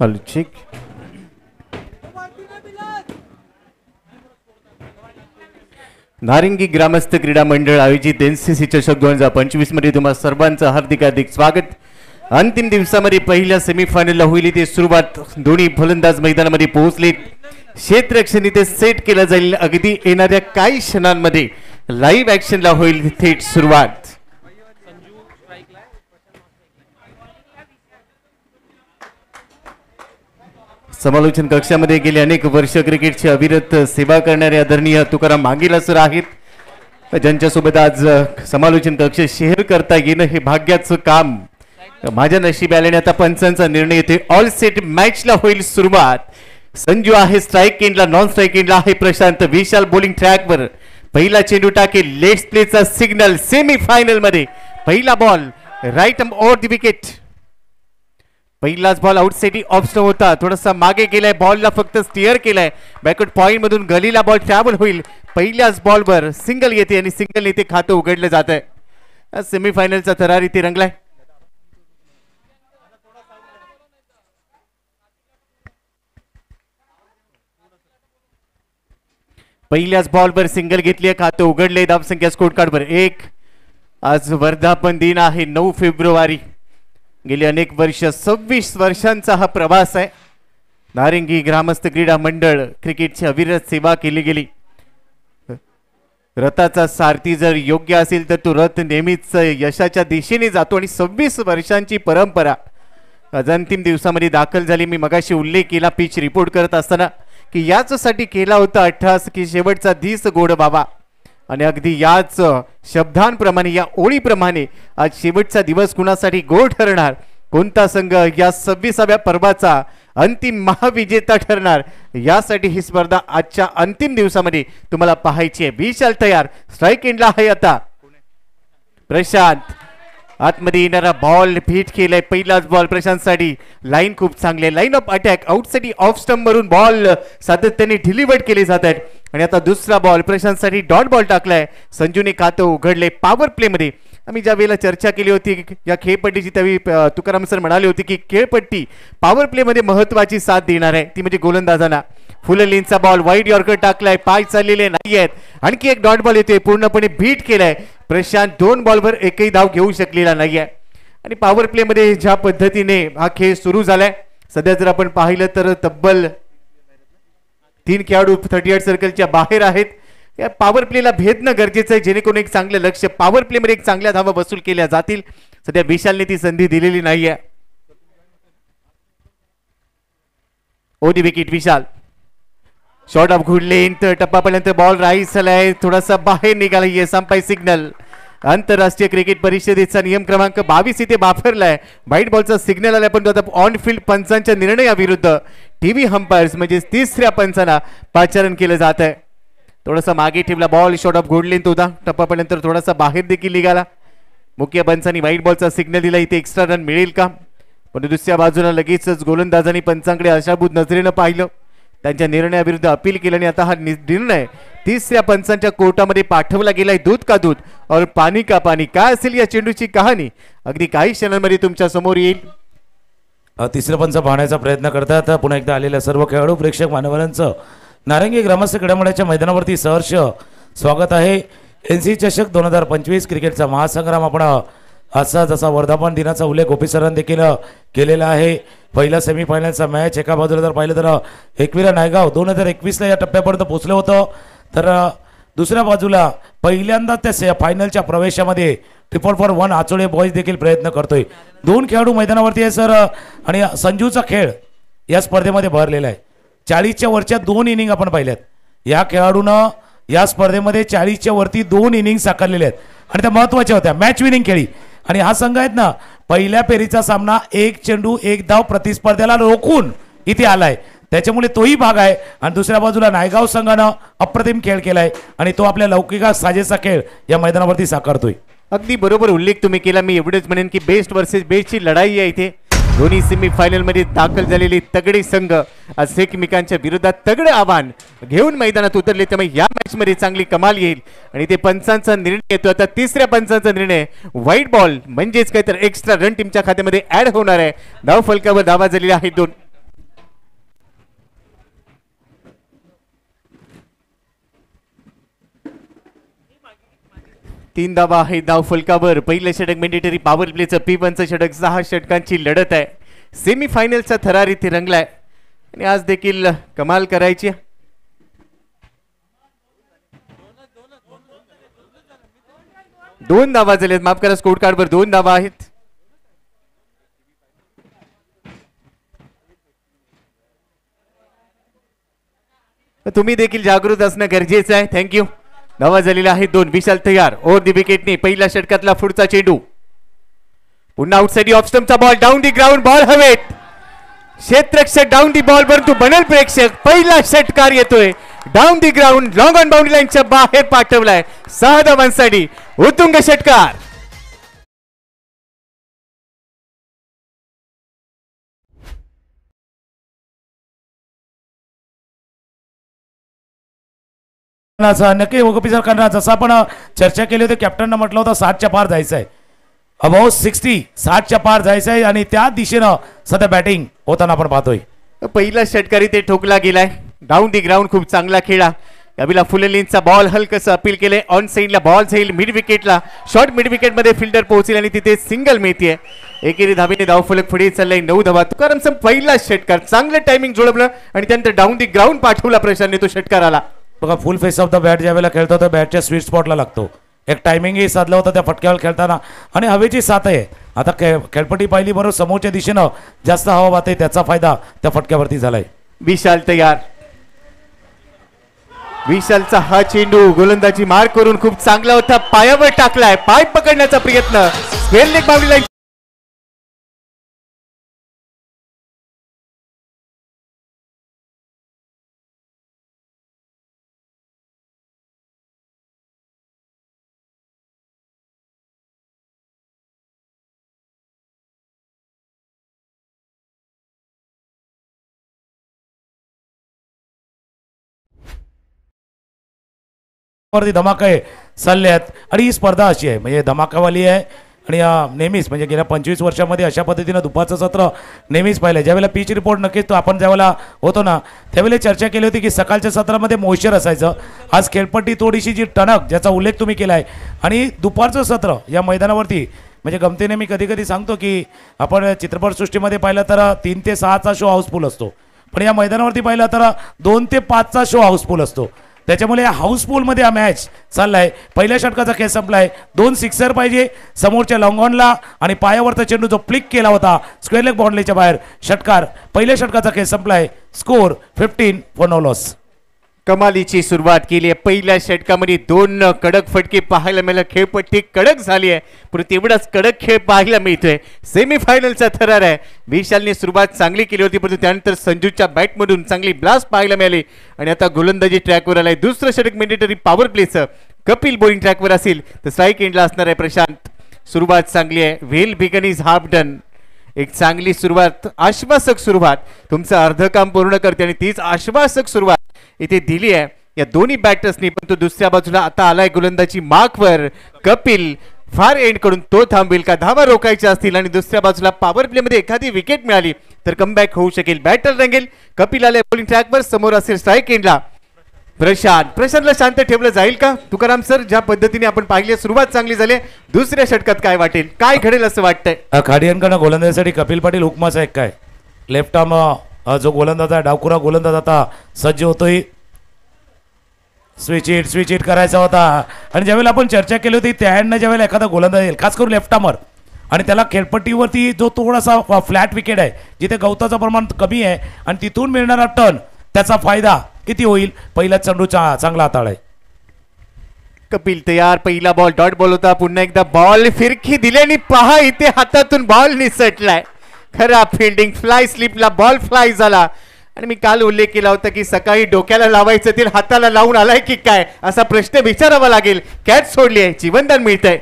अलचिक नारिंगी ग्रामस्थ क्रीडा मंडळ आयोजित एनसीसी चषक 2025 मध्ये तुम्हा सर्वांचं हार्दिक स्वागत। अंतिम दिवसामध्ये पहिल्या सेमीफायनलला होईल ती सुरुवात। दोन्ही फलंदाज मैदानामध्ये पोहोचलेत। क्षेत्ररक्षण इथे सेट केलं जाईल। अगदी येणाऱ्या काही क्षणांमध्ये लाईव्ह ॲक्शनला होईल थेट सुरुवात। समालोचन कक्षामध्ये गेले अनेक वर्ष क्रिकेटची अविरत सेवा करणारे आदरणीय तुकाराम मांगीला सर आहेत, ज्यांच्यासोबत आज समालोचन कक्ष शेअर करता येणं हे भाग्याचं काम माझ्या नशिबी आल्याने। आता पंचांचा निर्णय येते। ऑल सेट मॅचला होईल सुरुवात। संजू आहे स्ट्राईक एंडला, नॉन स्ट्राईक एंडला आहे प्रशांत। विशाल बॉलिंग ट्रॅकवर पहिला चेंडू टाकेल। Let's प्लेचा signal. सेमीफायनल मध्ये पहिला ball right over the wicket. पहिलाच बॉल आउटसाइड ऑफ स्टंप होता, थोडासा मागे गेलाय, बॉलला फक्त स्टिअर केलाय। बॅकवर्ड पॉइंट मधून गलीला बॉल ट्रॅव्हल होईल। पहिल्याच बॉलवर सिंगल येते आणि सिंगल येते खातं उघडलं जात आहे। सेमीफायनलचा थरार इथे रंगलाय। पहिल्याच बॉलवर सिंगल घेतली, खातं उघडले। धावसंख्या स्कोर कार्डवर 1। आज वर्धापन दिन आहे 9 फेब्रुवारी। गेली अनेक वर्ष 26 वर्षांचा हा प्रवास आहे। नारिंगी ग्रामस्थ क्रीडा मंडळ क्रिकेटची अविरत सेवा केली गेली। रथाचा सारथी जर योग्य असेल तर तो रथ नेहमीच यशाच्या दिशेने जातो आणि 26 वर्षांची परंपरा आज अंतिम दिवसामध्ये दाखल झाली। मी मगाशी उल्लेख केला पिच रिपोर्ट करत असताना की याचसाठी केला होता 18 की शेवटचा दिस गोड बाबा, आणि अगदी याच शब्दांप्रमाणे या ओळीप्रमाणे आज शेवटचा दिवस कुणासाठी गोड ठरणार, कोणता संघ या 26व्या पर्वाचा अंतिम महाविजेता ठरणार, यासाठी ही स्पर्धा आजच्या अंतिम दिवसामध्ये तुम्हाला पाहायची आहे। विशाल तयार, स्ट्राईक एंडला आहे आता प्रशांत। आतमध्ये येणारा बॉल हिट केलाय। पहिलाच बॉल प्रशांतसाठी। लाईन खूप चांगली, line of attack outside off stump वरून बॉल सातत्याने डिलिव्हर्ड केले जात आहेत। आणि आता दुसरा बॉल प्रशांतसाठी डॉट बॉल टाकलाय। संजूने खातं उघडले। पॉवर प्ले मध्ये आम्ही ज्या वेळेला चर्चा केली होती या खेळपट्टीची, त्यावेळी तुकाराम सर म्हणाले होते की खेळपट्टी पॉवर प्ले मध्ये महत्वाची साथ देणार आहे, ती म्हणजे गोलंदाजांना। फुल लेनचा बॉल वाईड यॉर्कर टाकलाय, पाय चाललेले नाही आहेत। आणखी एक डॉट बॉल येतोय, पूर्णपणे बीट केलाय। प्रशांत 2 बॉलवर एकही धाव घेऊ शकलेला नाहीये। आणि पॉवर प्ले मध्ये ज्या पद्धतीने हा खेळ सुरू झालाय, सध्या जर आपण पाहिलं तर तब्बल 3 खेळाडू 38 सर्कलच्या बाहेर आहेत। या पॉवर प्लेला भेदणं गरजेचं आहे, जेणेकरून एक चांगलं लक्ष पॉवर प्ले मध्ये एक चांगल्या धावा वसूल केल्या जातील। सध्या विशालने ती संधी दिलेली नाहीये। ओडी wicket Vishal. Short of good length, टप्पापर्यंत बॉल राईस झालाय, थोडासा बाहेर निघाला। Yes umpire signal. आंतरराष्ट्रीय क्रिकेट परिषदेचा नियम क्रमांक 22 इथे वापरलाय। व्हाईट बॉलचा सिग्नल आलाय, पण आता ऑन फील्ड पंचांच्या निर्णयाविरुद्ध टीव्ही अंपायर्स म्हणजे तिसऱ्या पंचांना पाचारण केलं जात आहे। थोडासा मागे ठेवला ball, short of good length होता, टप्पापर्यंत थोडासा बाहेर देखील निघाला। मुख्य पंचांनी व्हाईट बॉलचा सिग्नल दिला, इथे एक्स्ट्रा रन मिळेल का, पण दुसऱ्या बाजूला लगेचच गोलंदाजांनी पंचांकडे आशाभूत नजरेनं पाहिलं, त्यांच्या निर्णयाविरुद्ध अपील केलं आणि आता हा निर्णय तिसऱ्या पंचांच्या कोर्टामध्ये पाठवला गेलाय। दूध का दूध और पाणी का पाणी, काय असेल या चेंडूची कहाणी अगदी काही क्षणांमध्ये तुमच्या समोर येईल। तिसऱ्या पंच पाहण्याचा प्रयत्न करतात। पुन्हा एकदा आलेल्या सर्व खेळाडू प्रेक्षक मान्यवरांचं नारंगी ग्रामस्थ क्रीडा मंडळाच्या मैदानावरती सहर्ष स्वागत आहे। एनसीसी चषक 2025 क्रिकेटचा महासंग्राम आपण असा जसा वर्धापन दिनाचा उल्लेख गोपी सरांनी देखील केलेला आहे। पहिला सेमीफायनलचा मॅच एका बाजूला जर पाहिलं तर एकविरा नायगाव 2021ला या टप्प्यापर्यंत पोहोचलं होतं, तर दुसऱ्या बाजूला पहिल्यांदा त्या फायनलच्या प्रवेशामध्ये 444 आचोळे बॉयज देखील प्रयत्न करतोय। 2 खेळाडू मैदानावरती आहे सर, आणि संजूचा खेळ या स्पर्धेमध्ये भरलेला आहे। 40च्या वरच्या 2 इनिंग आपण पाहिल्यात। या खेळाडूनं या स्पर्धेमध्ये 40च्या वरती 2 इनिंग साकारलेल्या आहेत आणि त्या महत्त्वाच्या होत्या, मॅच विनिंग खेळी। आणि हा संघ आहेत ना, पहिल्या फेरीचा सामना 1 चेंडू 1 धाव प्रतिस्पर्ध्याला रोखून इथे आलाय, त्याच्यामुळे तोही भाग आहे। आणि दुसऱ्या बाजूला नायगाव संघानं अप्रतिम खेळ केलाय आणि तो आपल्या लौकिका साजेचा खेळ या मैदानावरती साकारतोय। अगदी बरोबर उल्लेख तुम्ही केला। मी एवढेच म्हणेन की बेस्ट वर्सेस बेस्टची लढाई आहे इथे। दोन्ही सेमीफायनल मध्ये दाखल झालेले तगडे संघ आज एकमेकांच्या विरोधात तगडे आव्हान घेऊन मैदानात उतरले, त्यामुळे या मॅच मध्ये चांगली कमाल येईल। आणि ते पंचांचा निर्णय येतो आता, तिसऱ्या पंचांचा निर्णय। व्हाईट बॉल म्हणजेच काय तर एक्स्ट्रा रन टीमच्या खात्यामध्ये ऍड होणार आहे। धाव फलकावर धावा झालेल्या आहेत 2। 3 धावा आहे धाव फलकावर. पहिलं षटक मॅन्डेटरी पॉवर प्लेचं P1चं षटक. 6 षटकांची लढत आहे. सेमी फायनलचा थरार इथे रंगलाय आणि आज देखील कमाल करायची. 2 धावा झाल्यात. माफ करा, स्कोर कार्डवर 2 धावा आहेत. तुम्ही देखील जागृत असणं गरजेचं आहे. थँक्यू. धावा झालेला आहे 2. विशाल तयार. ओव्हर दी विकेटने पहिल्या षटकातला पुढचा चेंडू. पुन्हा आउटसाइड ऑफ स्टंपचा ball. Down the ground. Ball हवेत. क्षेत्ररक्षक डाऊन दी बॉल, परंतु बनल प्रेक्षक. पहिला षटकार येतोय down the ground. Long on boundary लाईनच्या बाहेर पाठवलाय. 6 धावांसाठी उत्तुंग षटकार. नक्की गोपीसर करणार. जसं आपण चर्चा केली होती, कॅप्टननं म्हटलं होतं 60च्या पार जायचं आहे. अबाउट 60, 60च्या पार जायचं आहे आणि त्या दिशेनं सध्या बॅटिंग होताना आपण पाहतोय. पहिला षटकारी ते ठोकला गेलाय. डाऊन दी ग्राउंड खूप चांगला खेळा. यावेळेला फुललींचा बॉल हलकसं अपील केले. ऑन साईडला बॉल जाईल मिड विकेटला. शॉर्ट मिड विकेटमध्ये फिल्डर पोहोचेल आणि तिथे सिंगल मिळते. एकेरी धावेने धावफलक पुढे चाललाय. 9 धावा. तुकारामचं पहिला षटकार चांगलं टायमिंग जुळवलं आणि त्यानंतर डाऊन दी ग्राउंड पाठवला प्रशांतने तो षटकार आला. बघा, फुल फेस ऑफ द बॅट ज्यावेळेला खेळतो तर बॅटच्या स्वीट स्पॉटला लागतो. एक टायमिंगही साधलं होतं त्या फटक्यावर खेळताना आणि हवेची साथ आहे. आता खेळपट्टी पाहिली बरोबर समोरच्या दिशेनं जास्त हवा वाहते, त्याचा फायदा त्या फटक्यावरती झालाय. विशाल तयार. विशालचा हा चेंडू गोलंदाजी मार करून खूप चांगला होता. पायावर टाकलाय. पाय पकडण्याचा प्रयत्न. Square leg boundary line. धमाका आहे चालल्यात आणि ही स्पर्धा अशी आहे, म्हणजे धमाकावाली आहे. आणि नेहमीच म्हणजे गेल्या 25 वर्षामध्ये अशा पद्धतीनं दुपारचं सत्र नेहमीच पाहिलं. ज्यावेळेला पिच रिपोर्ट नक्कीच तो आपण ज्यावेळेला होतो ना त्यावेळेला चर्चा केली होती की सकाळच्या सत्रामध्ये मॉइश्चर असायचं. आज खेळपट्टी थोडीशी जी टणक ज्याचा उल्लेख तुम्ही केला आहे आणि दुपारचं सत्र या मैदानावरती म्हणजे गमतीने मी कधी कधी सांगतो की आपण चित्रपटसृष्टीमध्ये पाहिलं तर 3 ते 6चा शो हाऊसफुल असतो, पण या मैदानावरती पाहिलं तर 2 ते 5चा शो हाऊसफुल असतो. त्याच्यामुळे हाऊसफुलमध्ये हा मॅच चाललाय. पहिल्या षटकाचा खेळ संपलाय. 2 सिक्सर पाहिजे समोरच्या लॉंगॉनला आणि पायावरचा चेंडू जो फ्लिक केला होता स्क्वेअर लेग बाउंड्रीच्या बाहेर षटकार. पहिल्या षटकाचा खेळ संपलाय. Score 15 for no loss. कमालीची सुरुवात केली आहे. पहिल्या षटकामध्ये 2 कडक फटके पाहायला मिळाले. खेळपट्टी कडक झाली आहे, पण तेवढाच कडक खेळ पाहायला मिळतोय. सेमीफायनलचा थरार आहे. विशालने सुरुवात चांगली केली होती, परंतु त्यानंतर संजूच्या बॅटमधून चांगली ब्लास्ट पाहायला मिळाली आणि आता गोलंदाजी ट्रॅकवर आलाय. दुसरं षटक मॅन्डेटरी पॉवर प्लेचं. कपिल बॉलिंग ट्रॅकवर असेल तर स्ट्राईक एंडला असणार आहे प्रशांत. सुरुवात चांगली आहे. Well begun is half done. एक चांगली सुरुवात, आश्वासक सुरुवात तुमचं अर्ध काम पूर्ण करते आणि तीच आश्वासक सुरुवात इथे दिली आहे या दोन्ही बॅटर्सनी. परंतु दुसऱ्या बाजूला आता आलाय गोलंदाजी मार्कवर कपिल. फार एंड कडून तो थांबेल का? धावा रोखायच्या असतील आणि दुसऱ्या बाजूला पॉवर प्ले मध्ये एखादी विकेट मिळाली तर कमबॅक होऊ शकेल. बॅटर रंगेल. कपिल आलाय बॉलिंग ट्रॅकवर. समोर असेल स्ट्राईक एंडला प्रशांतला शांत ठेवलं जाईल का? तुकाराम सर, ज्या पद्धतीने आपण पाहिली सुरुवात चांगली झाली, दुसऱ्या षटकात काय वाटेल, काय घडेल असं वाटतंय? खाडियांकडनं गोलंदाजीसाठी कपिल पाटील हुकमाचा एक काय लेफ्ट आर्म जो गोलंदाज आहे डावखुरा गोलंदाज आता सज्ज होतोय. स्विच इट करायचा होता आणि ज्यावेळेला आपण चर्चा केली होती त्यानं ज्यावेळेला एखादा गोलंदाज येईल खास करून लेफ्ट आर्मर आणि त्याला खेळपट्टीवरती जो थोडासा फ्लॅट विकेट आहे जिथे गवताचं प्रमाण कमी आहे आणि तिथून मिळणारा टर्न त्याचा फायदा किती होईल? पहिला चेंडू चांगला हाताळ आहे. कपिल तयार. पहिला बॉल डॉट बॉल होता. पुन्हा एकदा बॉल फिरकी दिल्याने पहा इथे हातातून बॉल निसटलाय. खराब फिल्डिंग. फ्लाय स्लिपला बॉल फ्लाय झाला आणि मी काल उल्लेख केला होता की सकाळी डोक्याला लावायचं ते हाताला लावून आलाय की काय असा प्रश्न विचारावा लागेल. कॅच सोडली आहे. जीवनदान मिळतंय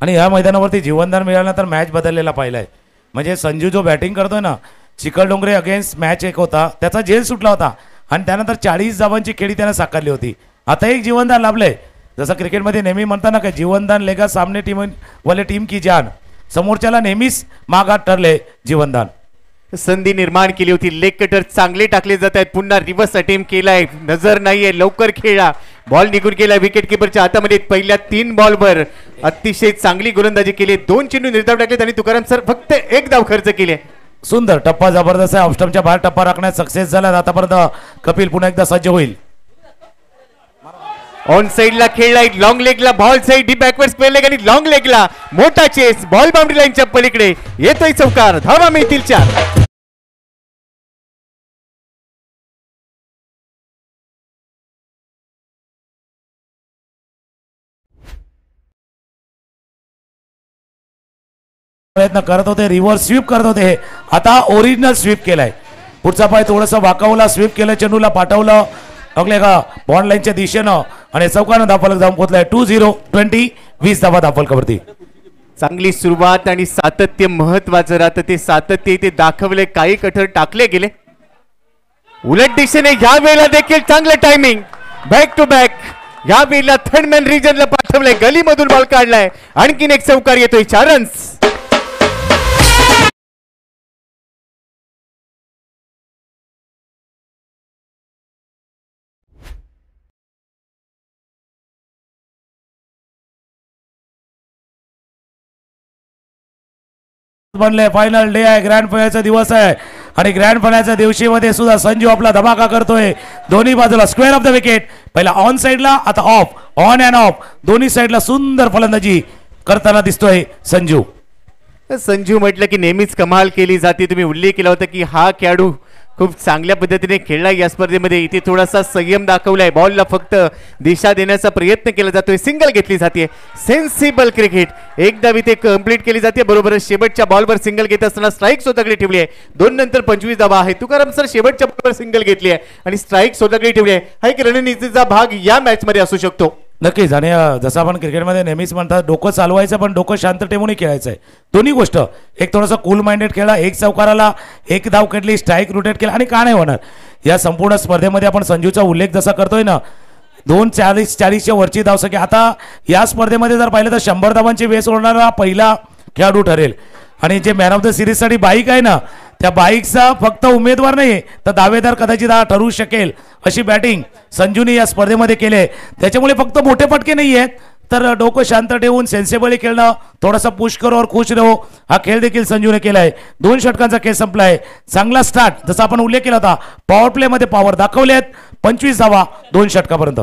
आणि या मैदानावरती जीवनदान मिळालं तर मॅच बदललेला पाहिलाय. म्हणजे संजू जो बॅटिंग करतोय ना, चिखलडोंगरे अगेन्स्ट मॅच एक होता त्याचा झेल सुटला होता आणि त्यानंतर 40 धावांची खेळी त्यानं साकारली होती. आता एक जीवनदान लाभलंय. जसं क्रिकेटमध्ये नेहमी म्हणताना का जीवनदान लेगा सामने टीम वाले टीम की जान. समोरच्याला नेहमीच मागात ठरले जीवनदान. संधी निर्माण केली होती. लेग कटर चांगले टाकले जात आहेत. पुन्हा रिव्हर्स अटेम्प्ट केलाय. नजर नाहीये. लवकर खेळा. बॉल निघून गेला विकेट किपरच्या हातामध्ये. पहिल्या 3 बॉलवर अतिशय चांगली गोलंदाजी केली, 2 चेंडू निर्धाव टाकलेत आणि तुकाराम सर फक्त 1 धाव खर्च केले. सुंदर टप्पा जबरदस्त आहे. ऑफस्टमच्या बाहेर टप्पा राखण्यात सक्सेस झाला. आतापर्यंत कपिल पुन्हा एकदा सज्ज होईल. ऑन साइडला खेळलाय, लॉंग लेगला ball side deep backward square leg आणि लॉंग लेगला मोठा चेस, बॉल बाउंड्री लाईनच्या पलीकडे येतोय चौकार. धावा मिळतील 4. प्रयत्न करत होते, रिव्हर्स स्वीप करत होते, आता ओरिजिनल स्वीप केलाय. पुढचा पाय थोडंसं वाकवला, स्वीप केलं, चेंडूला पाठवलं अगले का बॉन्ड लाईनच्या दिशेनं आणि चौकानं धावफलक जाऊन पोहोचलाय. 2-0 20 धावा धावफलकावरती. चांगली सुरुवात आणि सातत्य महत्वाचं राहतं. ते सातत्य इथे दाखवले, काही कठोर टाकले गेले. उलट दिशेने या वेळेला देखील चांगलं टायमिंग, बॅक टू बॅक. या वेळेला थर्ड मॅन रिजनला पाठवलंय, गलीमधून बॉल काढलाय, आणखीन एक चौकार येतोय. 4 रन्स. बनले फायनल डे आहे, ग्रँड फायनलचा दिवस आहे आणि ग्रँड फायनलच्या दिवशी मध्ये सुद्धा संजू आपला धमाका करतोय. दोन्ही बाजूला स्क्वेअर ऑफ द विकेट, पहिला ऑन साइडला, आता ऑफ, ऑन अँड ऑफ, दोन्ही साइडला सुंदर फलंदाजी करताना दिसतोय संजू. संजू म्हटलं की नेहमीच कमाल केली जाते. तुम्ही उल्लेख केला होता की हा खेळाडू खूप चांगल्या पद्धतीने खेळला या स्पर्धेमध्ये. इथे थोडासा संयम दाखवलाय, बॉलला फक्त दिशा देण्याचा प्रयत्न केला जातोय, सिंगल घेतली जाते. सेन्सिबल क्रिकेट एकदा इथे कंप्लीट केली जाते. बरोबरच शेवटच्या बॉलवर सिंगल घेत असताना स्ट्राईक स्वतःकडे ठेवली आहे. 2 नंतर 25 धावा आहे. तुकाराम सर शेवटच्या बॉलवर सिंगल घेतली आहे आणि स्ट्राईक स्वतःकडे ठेवली आहे. हा एक रणनीतीचा भाग या मॅच मध्ये असू शकतो. नक्कीच. आणि जसं आपण क्रिकेटमध्ये नेहमीच म्हणतात, डोकं चालवायचं पण डोकं शांत ठेवूनही खेळायचं आहे. दोन्ही गोष्ट, एक थोडासा कूल माइंडेड खेळा, एक चौकाराला 1 धाव काढली, स्ट्राईक रोटेट केला आणि का नाही होणार. या संपूर्ण स्पर्धेमध्ये आपण संजूचा उल्लेख जसा करतोय ना, 240 वरची धावसंख्या. आता या स्पर्धेमध्ये जर पाहिलं तर 100 धावांची वेस ओढणारा पहिला खेळाडू ठरेल. आणि जे मॅन ऑफ द सिरीजसाठी बाईक आहे ना, त्या बाईकचा फक्त उमेदवार नाही तर दावेदार कदाचित हा ठरवू शकेल अशी बॅटिंग संजूने या स्पर्धेमध्ये केले. त्याच्यामुळे फक्त मोठे फटके नाही आहेत, तर डोकं शांत ठेवून सेन्सिबली खेळणं, थोडासा पुश करो और खुश रहो, हा खेळ देखील संजूने केलाय. 2 षटकांचा खेळ संपलाय. चांगला स्टार्ट, जसा आपण उल्लेख केला होता, पॉवर प्ले मध्ये पॉवर दाखवलेत. 25 धावा 2 षटकापर्यंत.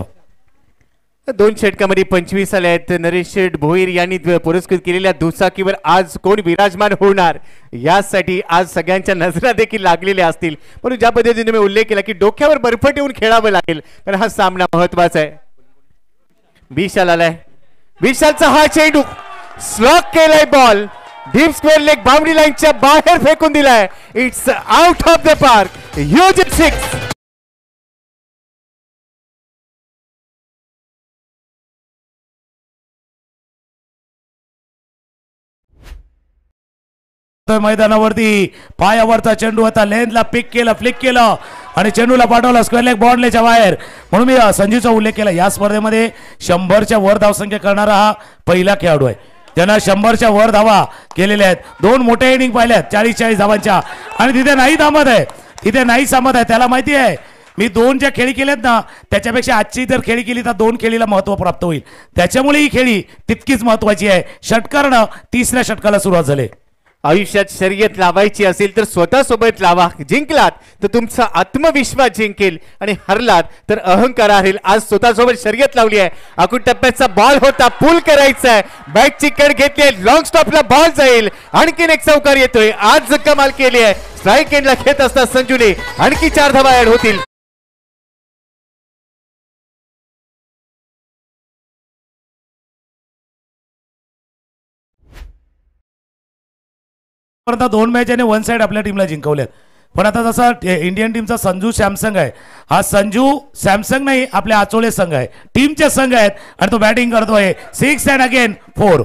2 षटकामध्ये 25 आले आहेत. नरेश शेठ भोईर यांनी पुरस्कृत केलेल्या दुचाकीवर आज कोण विराजमान होणार यासाठी आज सगळ्यांच्या नजरा देखील लागलेल्या असतील. म्हणून ज्या पद्धतीने मी उल्लेख केला की डोक्यावर बर्फ ठेवून खेळावं लागेल, कारण हा सामना महत्वाचा आहे. विशाल आलाय, विशालचा हा चेंडू स्लॉक केलाय, ball deep square leg boundary लाईनच्या बाहेर फेकून दिलाय. It's out of the park. Huge 6. मैदानावरती पायावरचा चेंडू होता, लेंथला पिक केलं, फ्लिक केलं आणि चेंडूला पाठवला स्क्वेअर लेग बॉन्डलेच्या बाहेर. म्हणून मी संजूचा उल्लेख केला, या स्पर्धेमध्ये 100च्या वर धावसंख्या करणारा हा पहिला खेळाडू आहे. त्यांना 100च्या वर धावा केलेल्या आहेत. 2 मोठ्या इनिंग पाहिल्यात 40-40 धावांच्या. आणि तिथे नाही थांबत आहे, तिथे नाही थांबत आहे. त्याला माहिती आहे मी 2 ज्या खेळी केल्यात ना, त्याच्यापेक्षा आजची जर खेळी केली तर 2 खेळीला महत्व प्राप्त होईल. त्याच्यामुळे ही खेळी तितकीच महत्वाची आहे. षटकारण 3ऱ्या षटकाला सुरुवात झाली. आयुष्यात शर्यत लावायची असेल तर स्वतः सोबत लावा. जिंकलात तर तुमचा आत्मविश्वास जिंकेल आणि हरलात तर अहंकार हरेल. आज स्वतः सोबत शर्यत लावली आहे. आखूड टप्प्याचा बॉल होता, पूल करायचा आहे, बॅटची कड घेतली, लॉंग स्टॉपला बॉल जाईल, आणखीन एक चौकार येतोय. आज कमाल केली आहे. स्ट्राईक एंडला खेळत असता संजूने आणखी 4 धावा ऍड होतील. परंतु 2 मॅच आणि 1 साइड आपल्या टीमला जिंकवल्यात. पण आता जसा इंडियन टीमचा संजू सॅमसंग आहे, हा संजू सॅमसंग नाही, आपल्या आचोळे संघ आहे, टीमचे संघ आहेत आणि तो बॅटिंग करतोय. 6 अँड अगेन 4.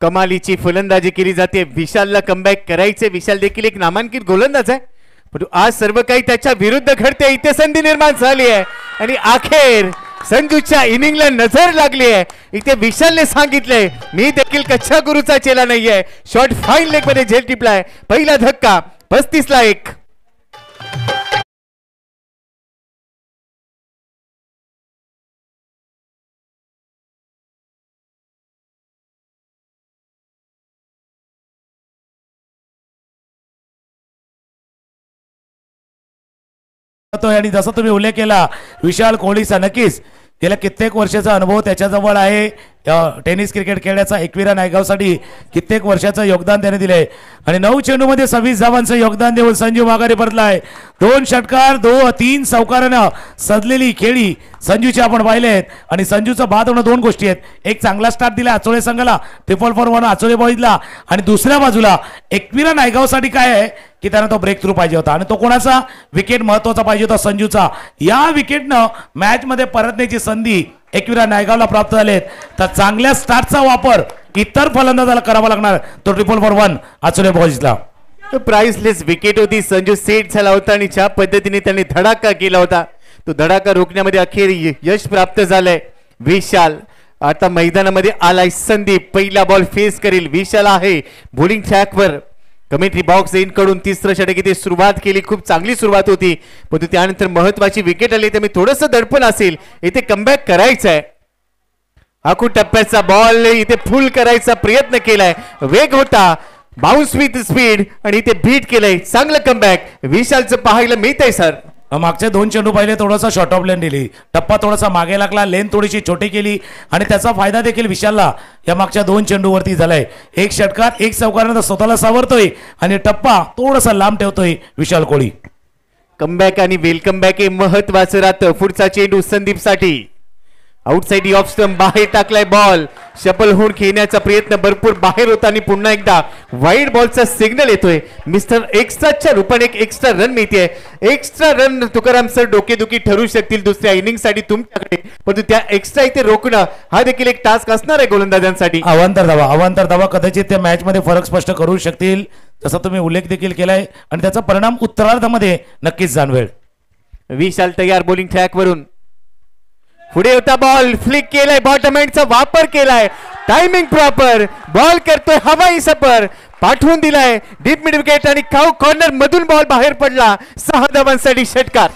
कमालीची फलंदाजी केली जाते. विशालला कमबॅक करायचे. विशाल देखील एक नामांकित गोलंदाज आहे, पण आज सर्व काही त्याच्या विरुद्ध घडते. इथे संधी निर्माण झाली आहे आणि अखेर संजूच्या इनिंगला नजर लागली आहे. इथे विशालने सांगितलंय मी देखील कच्च्या गुरुचा चेला नाहीये. शॉट फाईन लेग मध्ये झेल टिपलाय. पहिला धक्का 35ला 1. आणि जसं तुम्ही उल्लेख केला विशाल कोहलीचा, नक्कीच गेल्या कित्येक वर्षाचा अनुभव त्याच्याजवळ आहे. टेनिस क्रिकेट खेळण्याचा एकविरा नायगावसाठी कित्येक वर्षाचं योगदान त्याने दिले आणि 9 चेंडूमध्ये 26 धावांचं योगदान देऊन संजू माघारी परतलाय. 2 षटकार 3 चौकारानं सजलेली खेळी संजूची आपण पाहिलेत आणि संजूचं बाद होणं 2 गोष्टी आहेत. एक चांगला स्टार्ट दिला आचोळे संघाला, 4-4-1 आचोळे बॉईजला, आणि दुसऱ्या बाजूला एकविरा नायगावसाठी काय आहे की त्यांना तो ब्रेक थ्रू पाहिजे होता आणि तो कोणाचा विकेट महत्वाचा पाहिजे होता, संजूचा. या विकेटनं मॅच मध्ये परतण्याची संधी एकविरा नायगावला प्राप्त झालेत. तर चांगल्या स्टार्टचा वापर इतर फलंदाजाला करावा लागणार तो 4-4-1 आचोळे बॉईजला. प्राइसलेस विकेट होती. संजू सेट झाला होता आणि ज्या पद्धतीने त्यांनी धडाका केला होता तो धडाका रोखण्यामध्ये अखेर यश प्राप्त झालंय. विशाल आता मैदानामध्ये आलाय. संदीप पहिला बॉल फेस करेल. विशाल आहे बॉलिंग ट्रॅकवर. कमेंट्री बॉक्स कडून तिसरं षटक इथे सुरुवात केली. खूप चांगली सुरुवात होती पण त्यानंतर महत्वाची विकेट आली त्यामुळे थोडंसं दडपण असेल. इथे कमबॅक करायचं आहे. आखू टप्प्याचा बॉल इथे फुल करायचा प्रयत्न केलाय. वेग होता, बाउन्स विथ स्पीड आणि इथे बीट केलंय. चांगलं कमबॅक विशालचं पाहायला मिळतंय सर. मागचे 2 चेंडू पाहिले थोडासा शॉर्ट ऑफ लेन दिली, टप्पा थोडासा मागे लागला, लेन थोडीशी छोटी केली आणि त्याचा फायदा देखील विशालला या मागच्या 2 चेंडूवरती झालाय. 1 षटकार 1 चौकारानं स्वतःला सावरतोय आणि टप्पा थोडासा लांब ठेवतोय विशाल कोहली. कमबॅक आणि वेलकम बॅक हे महत्वाचं राहतं. पुढचा चेंडू संदीपसाठी. आउटसाइड ऑफ स्टंप बाहेर टाकलाय बॉल. शपल होऊन खेळण्याचा प्रयत्न भरपूर बाहेर होता आणि पुन्हा एकदा वाईड बॉलचा सिग्नल येतोय. मिस्टर एक्स्ट्राच्या रूपाने एक एक्स्ट्रा रन मिळते. एक्स्ट्रा रन तुकाराम सर डोकेदुखी ठरू शकतील दुसऱ्या इनिंग साठी तुमच्याकडे, परंतु त्या एक्स्ट्रा इथे रोखणं हा देखील एक टास्क असणार आहे गोलंदाजांसाठी. अवांतर धावा कदाचित त्या मॅच मध्ये फरक स्पष्ट करू शकतील जसा तुम्ही उल्लेख देखील केलाय आणि त्याचा परिणाम उत्तरार्धामध्ये नक्कीच जाणवेल. विशाल तयार बॉलिंग ट्रॅक वरून. पुढे होता बॉल फ्लिक केलाय. बॉटम एंडचा वापर केलाय. Timing proper. बॉल करतोय हवाई सफर. पाठवून दिलाय डीप मिड विकेट आणि काऊ कॉर्नर मधून बॉल बाहेर पडला. 6 धावांसाठी षटकार.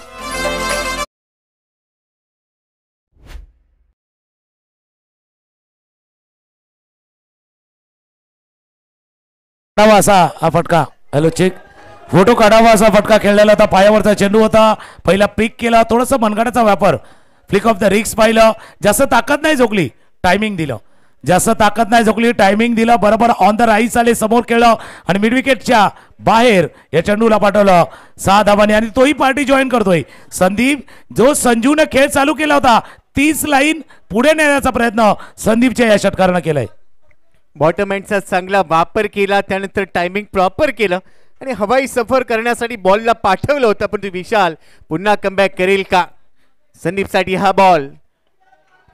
असा हा फटका, हॅलो चेक, फोटो काढावा असा फटका खेळलेला होता. पायावरचा चेंडू होता. पहिला पिक केला, थोडासा मनगटाचा व्यापार, फ्लिक ऑफ द रिक्स पाहिलं. जास्त ताकद नाही झोकली, टायमिंग दिलं. जास्त ताकद नाही झोकली, टायमिंग दिलं. बरोबर ऑन द राईस आले, समोर खेळलं आणि मिड विकेटच्या बाहेर या चेंडूला पाठवलं 6 धावांनी आणि तोही पार्टी जॉईन करतोय संदीप. जो संजूने खेळ चालू केला होता 30 लाईन पुढे नेण्याचा प्रयत्न संदीपच्या या षटकारानं केलाय. बॉटम एंडचा चांगला वापर केला, त्यानंतर टायमिंग प्रॉपर केलं आणि हवाई सफर करण्यासाठी बॉलला पाठवलं होतं. पण विशाल पुन्हा कमबॅक करेल का? संदीपसाठी हा बॉल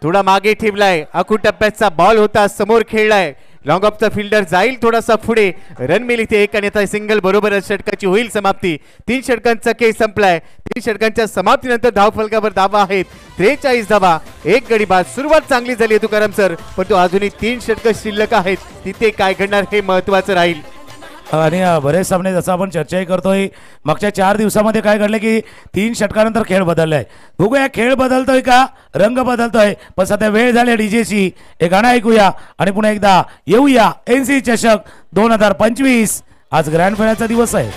थोडा मागे ठेवलाय. आखू टप्प्याचा बॉल होता, समोर खेळलाय. लॉंग ऑफचा फिल्डर जाईल थोडासा पुढे. रन मिल इथे 1 आणि आता सिंगल बरोबर षटकाची होईल समाप्ती. 3 षटकांचा खेळ संपलाय. 3 षटकांच्या समाप्तीनंतर धावफलकावर धावा आहेत 43 धावा, 1 गडी बाद. सुरुवात चांगली झाली आहे तुकाराम सर, पण तो अजूनही 3 षटक शिल्लक आहेत. तिथे काय घडणार हे महत्वाचं राहील. आणि बरेच सामने जसं आपण चर्चाही करतोय मागच्या 4 दिवसामध्ये काय घडलं की 3 षटकानंतर खेळ बदललाय. बघूया खेळ बदलतोय का, रंग बदलतोय. पण सध्या वेळ झाली डीजेची. हे गाणं ऐकूया आणि पुन्हा एकदा येऊया. एनसी चषक 2025 आज ग्रँड फायनलचा दिवस आहे.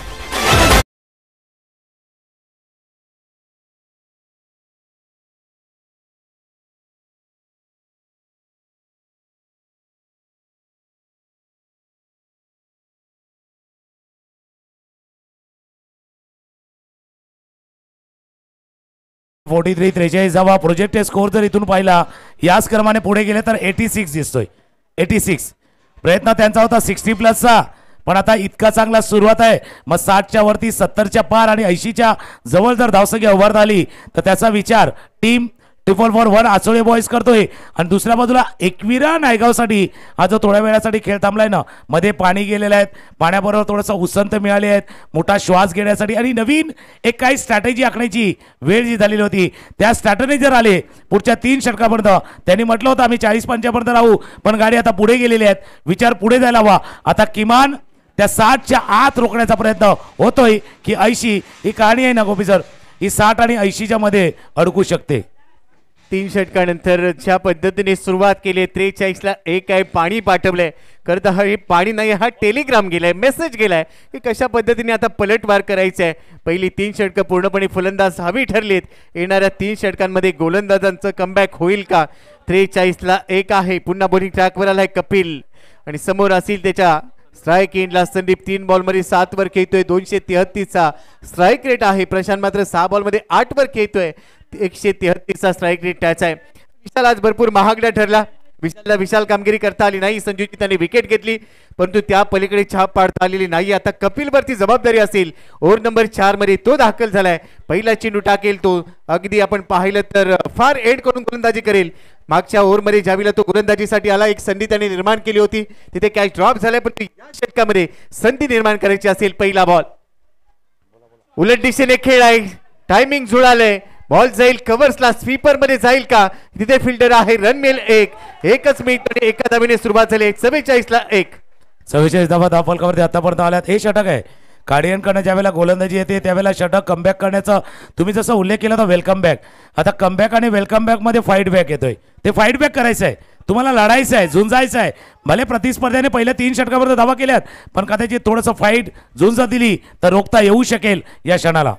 .43 43 जावा प्रोजेक्ट स्कोर जर इथून पाहिला याच क्रमाने पुढे गेले तर 86 दिसतोय. 86 प्रयत्न त्यांचा होता 60+चा, पण आता इतका चांगला सुरुवात आहे. मग 60च्या वरती 70च्या पार आणि 80च्या जवळ जर धावसंख्या उभारता आली तर त्याचा विचार टीम 4-4-1 आचोळे बॉईज करतोय. आणि दुसऱ्या बाजूला एकविरा नायगावसाठी आज जो थोड्या वेळासाठी खेळ थांबलाय ना, मध्ये पाणी गेलेले आहेत, पाण्याबरोबर थोडंसं उसंत मिळाली आहेत मोठा श्वास घेण्यासाठी आणि नवीन एक काही स्ट्रॅटेजी आखण्याची वेळ जी झालेली होती त्या स्ट्रॅटेजी जर आले पुढच्या 3 षटकापर्यंत. त्यांनी म्हटलं होतं आम्ही 40-50 पर्यंत राहू, पण गाडी आता पुढे गेलेली आहेत. विचार पुढे जायला हवा. आता किमान त्या 60च्या आत रोखण्याचा प्रयत्न होतोय की 80. ही कहाणी आहे ना गोपी सर, ही 60 आणि 80च्या मध्ये अडकू शकते. 3 षटकानंतर ज्या पद्धतीने सुरुवात केली 43ला 1 आहे पाणी पाठवलंय खरं तर हे पाणी नाही हा टेलिग्राम गेलाय मेसेज गेलाय की कशा पद्धतीने आता पलटवार करायचं आहे पहिली 3 षटकं पूर्णपणे फलंदाज हवी ठरलीत येणाऱ्या 3 षटकांमध्ये गोलंदाजांचं कमबॅक होईल का 43ला 1 आहे पुन्हा बॉलिंग ट्रॅकवर आलाय कपिल आणि समोर असेल त्याच्या स्ट्राईक एंडला संदीप 3 बॉलमध्ये 7 वर खेळतोय 233चा स्ट्राईक रेट आहे प्रशांत मात्र 6 बॉलमध्ये 8 वर खेळतोय 133चा स्ट्राईक रेट त्याचा आहे विशाल आज भरपूर महागडा ठरला विशालला विशाल कामगिरी करता आली नाही संजूची त्याने विकेट घेतली परंतु त्या पलीकडे छाप पाडता आलेली नाही आता कपिलवरती जबाबदारी असेल ओव्हर नंबर 4 मध्ये तो दाखल झालाय पहिला चेंडू टाकेल तो अगदी आपण पाहिलं तर फार एंड करून गोलंदाजी करेल मागच्या ओव्हरमध्ये ज्यावेळेला तो गोलंदाजीसाठी आला एक संधी त्याने निर्माण केली होती तिथे कॅच ड्रॉप झालाय पण या षटकामध्ये संधी निर्माण करायची असेल पहिला बॉल उलट दिशेने खेळ आहे टायमिंग जुळालंय बॉल जाईल कव्हर्सला स्वीपर मध्ये जाईल का तिथे फिल्डर आहे रन मिळेल एकच मिनिट आणि एका धावेने सुरुवात झाली 44ला 1 44 धावा धावफलकावरती आतापर्यंत आल्यात हे षटक आहे काढीयन करणं ज्यावेळेला गोलंदाजी येते त्यावेळेला षटक कमबॅक करण्याचा तुम्ही जसं उल्लेख केला तर वेलकम बॅक आता कमबॅक आणि वेलकम बॅक मध्ये फाईट बॅक येतोय ते फाईट बॅक करायचं आहे तुम्हाला लढायचं आहे झुंजायचं आहे भले प्रतिस्पर्ध्याने पहिल्या 3 षटकावर धावा केल्यात पण कदाचित थोडंसं फाईट झुंज दिली तर रोखता येऊ शकेल या क्षणाला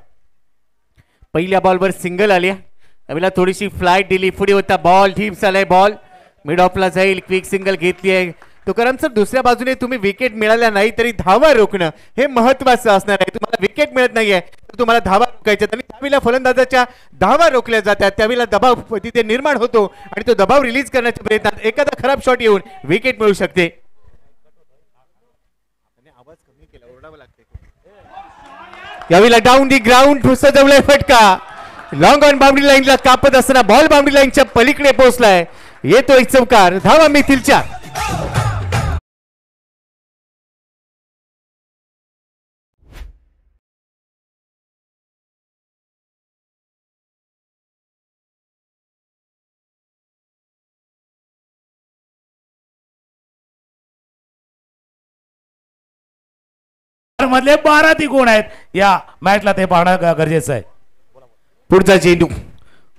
पहिल्या बॉलवर सिंगल आली त्यावेळेला थोडीशी फ्लाईट दिली पुढे होता बॉल डीप झालाय बॉल मिड ऑफला जाईल क्विक सिंगल घेतली आहे तुकाराम सर दुसऱ्या बाजूने तुम्ही विकेट मिळाल्या नाही तरी धावा रोखणं हे महत्वाचं असणार आहे तुम्हाला विकेट मिळत नाहीये तर तुम्हाला धावा रोखायच्या आणि त्यावेळेला फलंदाजाच्या धावा रोखल्या जातात त्यावेळेला दबाव तिथे निर्माण होतो आणि तो दबाव रिलीज करण्याच्या प्रयत्नात एखादा खराब शॉट येऊन विकेट मिळू शकते यावेळेला डाऊन दी ग्राउंड सजवलाय फटका लॉंग ऑन बाउंड्री लाईनला कापत असताना बॉल बाउंड्री लाईनच्या पलीकडे पोहोचलाय येतो एक चौकार धावा मिळतील 4 मधले 12 त्रिकोण आहेत या मॅचला ते पाहणं गरजेचं आहे पुढचा चेंडू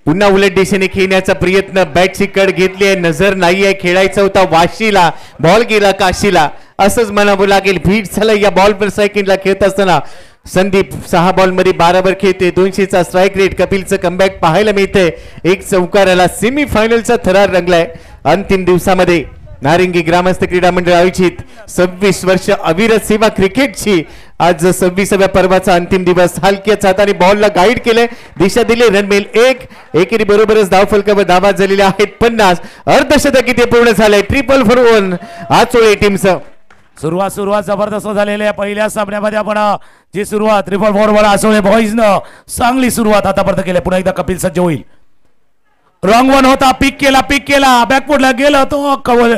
पुन्हा उलट दिशेने खेळण्याचा प्रयत्न बॅटची कड घेतली आहे नजर नाहीये खेळायचा होता वाशीला बॉल गेला काशीला असंच म्हणावं लागेल भीट झालं या बॉल पर सेकंडला खेळत असताना संदीप 6 बॉलमध्ये 12 वर खेळते 200चा स्ट्राईक रेट कपिलचं कमबॅक पाहायला मिळतंय एक चौकाराला सेमी फायनलचा थरार रंगलाय अंतिम दिवसामध्ये नारिंगी ग्रामस्थ क्रीडा मंडळ आयोजित 26 वर्ष अविरत सेवा क्रिकेटची आज 26व्या पर्वाचा अंतिम दिवस हलक्याच हाताने बॉलला गाईड केले दिशा दिली रन मिल 1 एकेरी बरोबरच धावफलकावर धावा झालेल्या आहेत 50 अर्धशतक इथे पूर्ण झालंय 1 आचोळे टीमचं सुरुवात जबरदस्त झालेल्या पहिल्या सामन्यामध्ये आपण जी सुरुवात 4 आचोळे बॉईजनं चांगली सुरुवात आतापर्यंत केली पुन्हा एकदा कपिल सज्ज होईल रॉंग वन होता पिक केला बॅकफुटला गेला तो कव्हर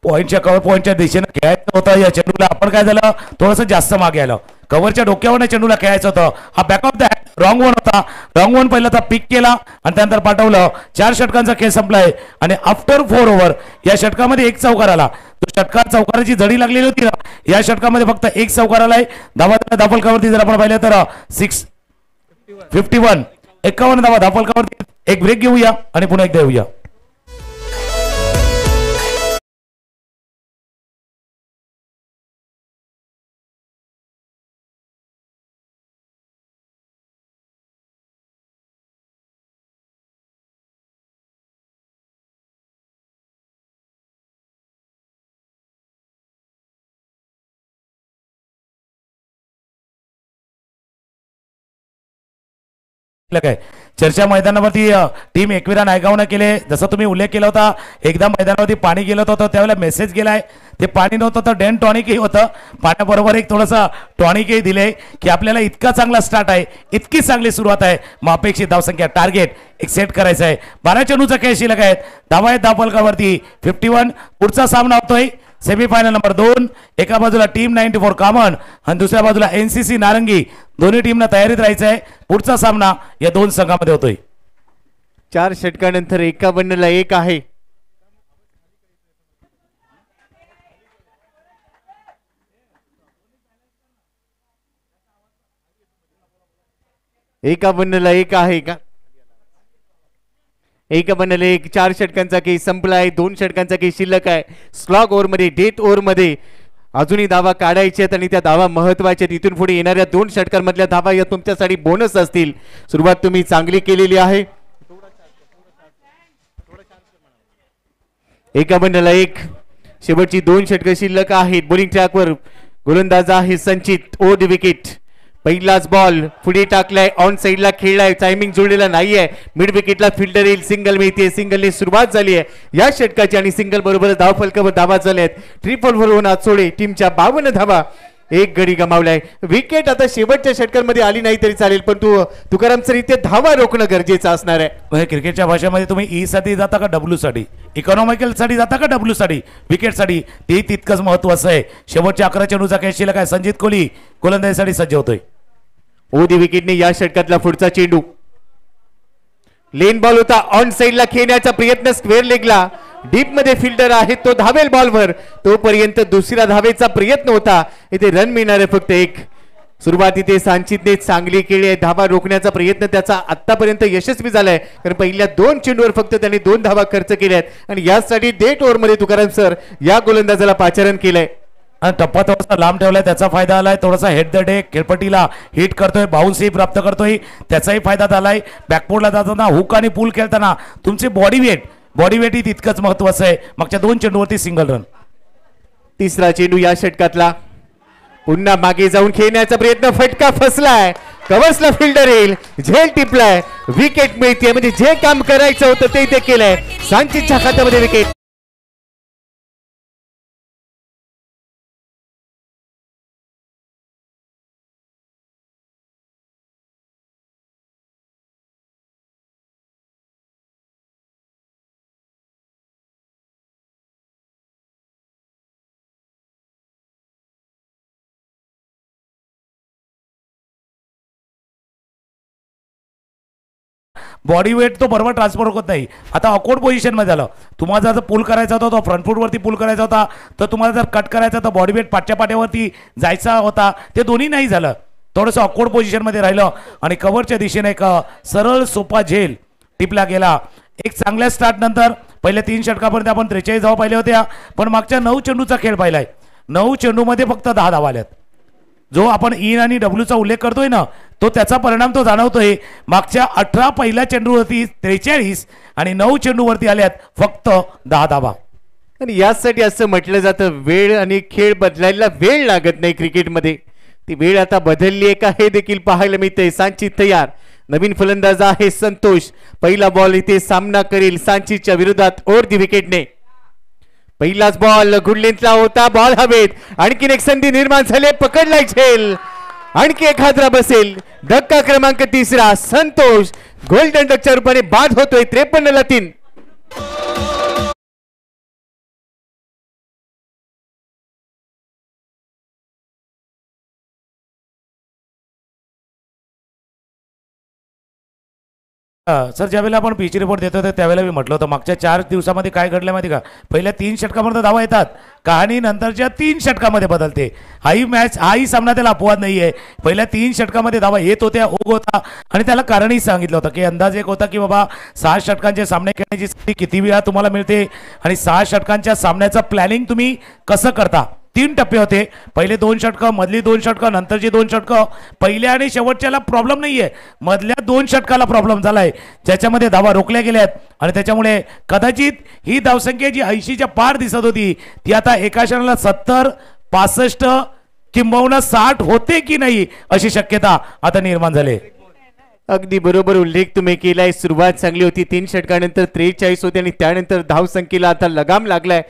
पॉईंटच्या दिशेने खेळायचं होतं या चेंडूला आपण काय झालं थोडंसं जास्त मागे आलं कव्हरच्या डोक्यावर चेंडूला खेळायचं होतं हा back of the wrong one होता रॉंग वन पहिला तर पिक केला आणि त्यानंतर पाठवलं 4 षटकांचा खेळ संपलाय आणि आफ्टर 4 ओव्हर या षटकामध्ये एक चौकार आला तो षटकात चौकाराची जडी लागलेली होती ना या षटकामध्ये फक्त एक चौकार आलाय धावफलकावरती जर आपण पाहिलं तर 51 धावा धावफलकावरती एक ब्रेक घेऊया आणि पुन्हा एकदा येऊया काय चर्चा मैदानावरती टीम एकविरा नायगावनं केले जसं तुम्ही उल्लेख केला होता एकदा मैदानावरती पाणी गेलं होतं त्यावेळेला मेसेज गेलाय ते पाणी नव्हतं तर डेन टॉनिकही होतं पाण्याबरोबर एक थोडंसं टॉनिकही दिले की आपल्याला इतका चांगला स्टार्ट आहे इतकी चांगली सुरुवात आहे मग अपेक्षित धावसंख्या टार्गेट एक सेट करायचं आहे 12 चेंडूचा खेळ शिल्लक आहेत धावा आहेत धावफलकावरती 51 पुढचा सामना होतोय सेमीफायनल नंबर 2 एका बाजूला टीम 94 कॉमन आणि दुसऱ्या बाजूला एनसीसी नारंगी दोन्ही टीमना तयारीत राहायचं आहे पुढचा सामना या 2 संघामध्ये होतोय 4 षटकानंतर 51ला 1 आहे का एक बंडल एक 4 षटकांचा खेळ संपलाय. 2 षटकांचा खेळ शिल्लक आहे. स्लॉग ओव्हरमध्ये डेथ ओव्हरमध्ये अजूनही धावा काढायचे आहेत आणि त्या धावा महत्वाच्या. तिथून पुढे येणाऱ्या 2 षटकांमधल्या धावा या तुमच्यासाठी बोनस असतील. सुरुवात तुम्ही चांगली केलेली आहे. एका बंडलला एक शेवटची 2 षटकं शिल्लक आहेत. बॉलिंग ट्रॅकवर गोलंदाज आहे संचित. ओढ विकेट. पहिलाच बॉल पुढे टाकलाय. ऑन साइडला खेळलाय. टायमिंग जुळलेला नाहीये. मिड विकेटला फिल्डर येईल. सिंगल मिळते. सिंगलने सुरुवात झाली आहे या षटकाची आणि सिंगल बरोबर धाव फलकावर धावा झाल्यात. ट्रिपल वरून सोडे टीमच्या 52 धावा. एक गडी गमावलाय. विकेट आता शेवटच्या षटकांमध्ये आली नाही तरी चालेल, पण तुकाराम सर इथे धावा रोखणं गरजेचं असणार आहे. क्रिकेटच्या भाषेमध्ये तुम्ही ई साठी जाता का डब्ल्यू साठी, इकॉनॉमिकल साठी जाता का डब्ल्यू साठी, विकेट साठी ते तितकंच महत्वाचं आहे. शेवटच्या 11 चेंडूचा खेळ शिल्लक आहे. संजित कोहली गोलंदाजीसाठी सज्ज होतोय. ओदी विकेटने या षटकातला पुढचा चेंडू लेन बॉल होता. ऑन साइडला खेळण्याचा प्रयत्न स्क्वेअर लेगला. डीप मध्ये फिल्डर आहे तो धावेल बॉलवर. तोपर्यंत दुसऱ्या धावेचा प्रयत्न होता. इथे रन मिळणार आहे फक्त एक. सुरुवात इथे सांचितने चांगली केली आहे. धावा रोखण्याचा प्रयत्न त्याचा आतापर्यंत यशस्वी झालाय, कारण पहिल्या 2 चेंडूवर फक्त त्याने 2 धावा खर्च केल्या आहेत आणि यासाठी डेट ओव्हरमध्ये तुकाराम सर या गोलंदाजाला पाचारण केलंय. टप्पा थोडासा लांब ठेवलाय, त्याचा फायदा आलाय. थोडासा हेड द डे खेळपट्टीला हिट करतोय, बाउन्सही प्राप्त करतोय, त्याचाही फायदा झालाय. बॅकफोर्डला जाताना हुक आणि पुल खेळताना तुमचे बॉडी वेट ही तितकंच महत्वाचं आहे. मागच्या 2 चेंडूवरती सिंगल रन. तिसरा चेंडू या षटकातला. पुन्हा मागे जाऊन खेळण्याचा प्रयत्न. फटका फसलाय. कव्हर्सला फिल्डर येईल. झेल टिपलाय. विकेट मिळते. म्हणजे जे काम करायचं होतं ते इथे केलंय. सांचितच्या खात्यामध्ये विकेट. बॉडी वेट तो बरोबर ट्रान्सफर होत नाही. आता ऑकवर्ड पोझिशन मध्ये झालं. तुम्हाला जर पुल करायचा होता, तो फ्रंट फूट वरती पुल करायचा होता, तर तुम्हाला जर कट करायचा तर बॉडी वेट पाठच्या पाट्यावरती जायचा होता. ते दोन्ही नाही झालं. थोडंसं ऑकवर्ड पोझिशन मध्ये राहिलं आणि कव्हरच्या दिशेने एक सरळ सोपा झेल टिपला गेला. एक चांगल्या स्टार्ट नंतर पहिल्या 3 षटकापर्यंत आपण 43 धावा पाहिल्या होत्या, पण मागच्या 9 चेंडूचा खेळ पाहिलाय. 9 चेंडूमध्ये फक्त 10 धावा आल्यात. जो आपण इन आणि डब्ल्यूचा उल्लेख करतोय ना, तो त्याचा परिणाम तो जाणवतोय. मागच्या 18 पहिल्या चेंडूवरती 43 आणि 9 चेंडूवरती आल्यात फक्त 10 धावा. आणि यासाठी असं म्हटलं जातं, वेळ आणि खेळ बदलायला वेळ लागत नाही क्रिकेटमध्ये. ती वेळ आता बदलली आहे का हे देखील पाहायला मिळतंय. सांचित तयार. नवीन फलंदाज आहे संतोष. पहिला बॉल इथे सामना करेल सांचितच्या विरोधात ओव्हर दी विकेटने. पहिलाच बॉल गुड लेंथला होता. बॉल हवेत. आणखीन एक संधी निर्माण झाली. पकडलाय झेल. आणखी एक हादरा बसेल. धक्का क्रमांक 3. संतोष गोल्डन डकच्या रूपाने बाद होतोय. 53 ला 3. सर, ज्यावेळेला आपण पिच रिपोर्ट देत होतो त्यावेळेला मी म्हटलं होतं मागच्या 4 दिवसामध्ये काय घडलं माहिती का. पहिल्या 3 षटकामध्ये धावा येतात, कहाणी नंतरच्या 3 षटकामध्ये बदलते. हाही सामना त्याला अपवाद नाहीये. पहिल्या 3 षटकामध्ये धावा येत होत्या, ओघ होता आणि त्याला कारणही सांगितलं होतं की अंदाज एक होता की बाबा 6 षटकांचे सामने खेळण्याची संधी किती वेळा तुम्हाला मिळते आणि 6 षटकांच्या सामन्याचं प्लॅनिंग तुम्ही कसं करता. 3 टप्पे होते. पहिले 2 षटकं, मधली 2 षटकं, नंतरची 2 षटकं. पहिल्या आणि शेवटच्याला प्रॉब्लेम नाहीये, मधल्या 2 षटकाला प्रॉब्लेम झालाय, ज्याच्यामध्ये धावा रोखल्या गेल्यात आणि त्याच्यामुळे कदाचित ही धावसंख्या जी 80च्या पार दिसत होती ती आता एका क्षणाला 70, 65 किंबहुना 60 होते की नाही अशी शक्यता आता निर्माण झाली. अगदी बरोबर उल्लेख तुम्ही केलाय. सुरुवात चांगली होती. 3 षटकानंतर 43 होते आणि त्यानंतर धावसंख्येला आता लगाम लागलाय.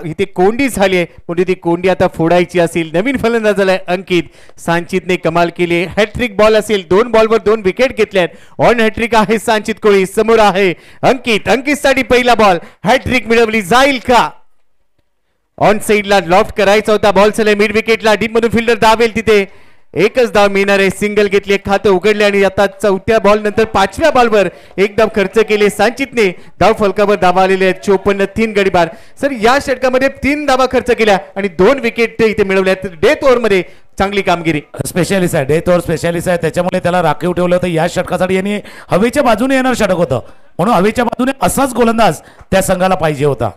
इथे कोंडी झाली आहे, पण ती कोंडी आता फोडायची असेल. नवीन फलंदाज झालाय अंकित. सांचितने कमाल केली. हॅट्रिक बॉल असेल. 2 बॉलवर 2 विकेट घेतल्यात. ऑन हॅट्रिक आहे सांचित कोळी. समोर आहे अंकित साठी पहिला बॉल. हॅट्रिक मिळवली जाईल का. ऑन साइडला लॉफ्ट करायचा होता. बॉल चले मिड विकेटला. डीप मधून फिल्डर दावेल. तिथे एकच धाव मिळणार आहे. सिंगल घेतली. एक खातं उघडले आणि आता 4थ्या बॉल नंतर 5व्या बॉलवर एक धाव खर्च केले सांचितने. धाव फलकावर धावा आलेले आहेत 54, 3 गडी बाद. सर, या षटकामध्ये 3 धावा खर्च केल्या आणि 2 विकेट इथे मिळवल्या. डेथ ओव्हर मध्ये चांगली कामगिरी. स्पेशालिस्ट आहे, डेथ ओव्हर स्पेशालिस्ट आहे, त्याच्यामुळे त्याला राखीव ठेवलं होतं. या षटकासाठी यांनी हवेच्या बाजूने येणार षटक होतं. म्हणून हवेच्या बाजूने असाच गोलंदाज त्या संघाला पाहिजे होता.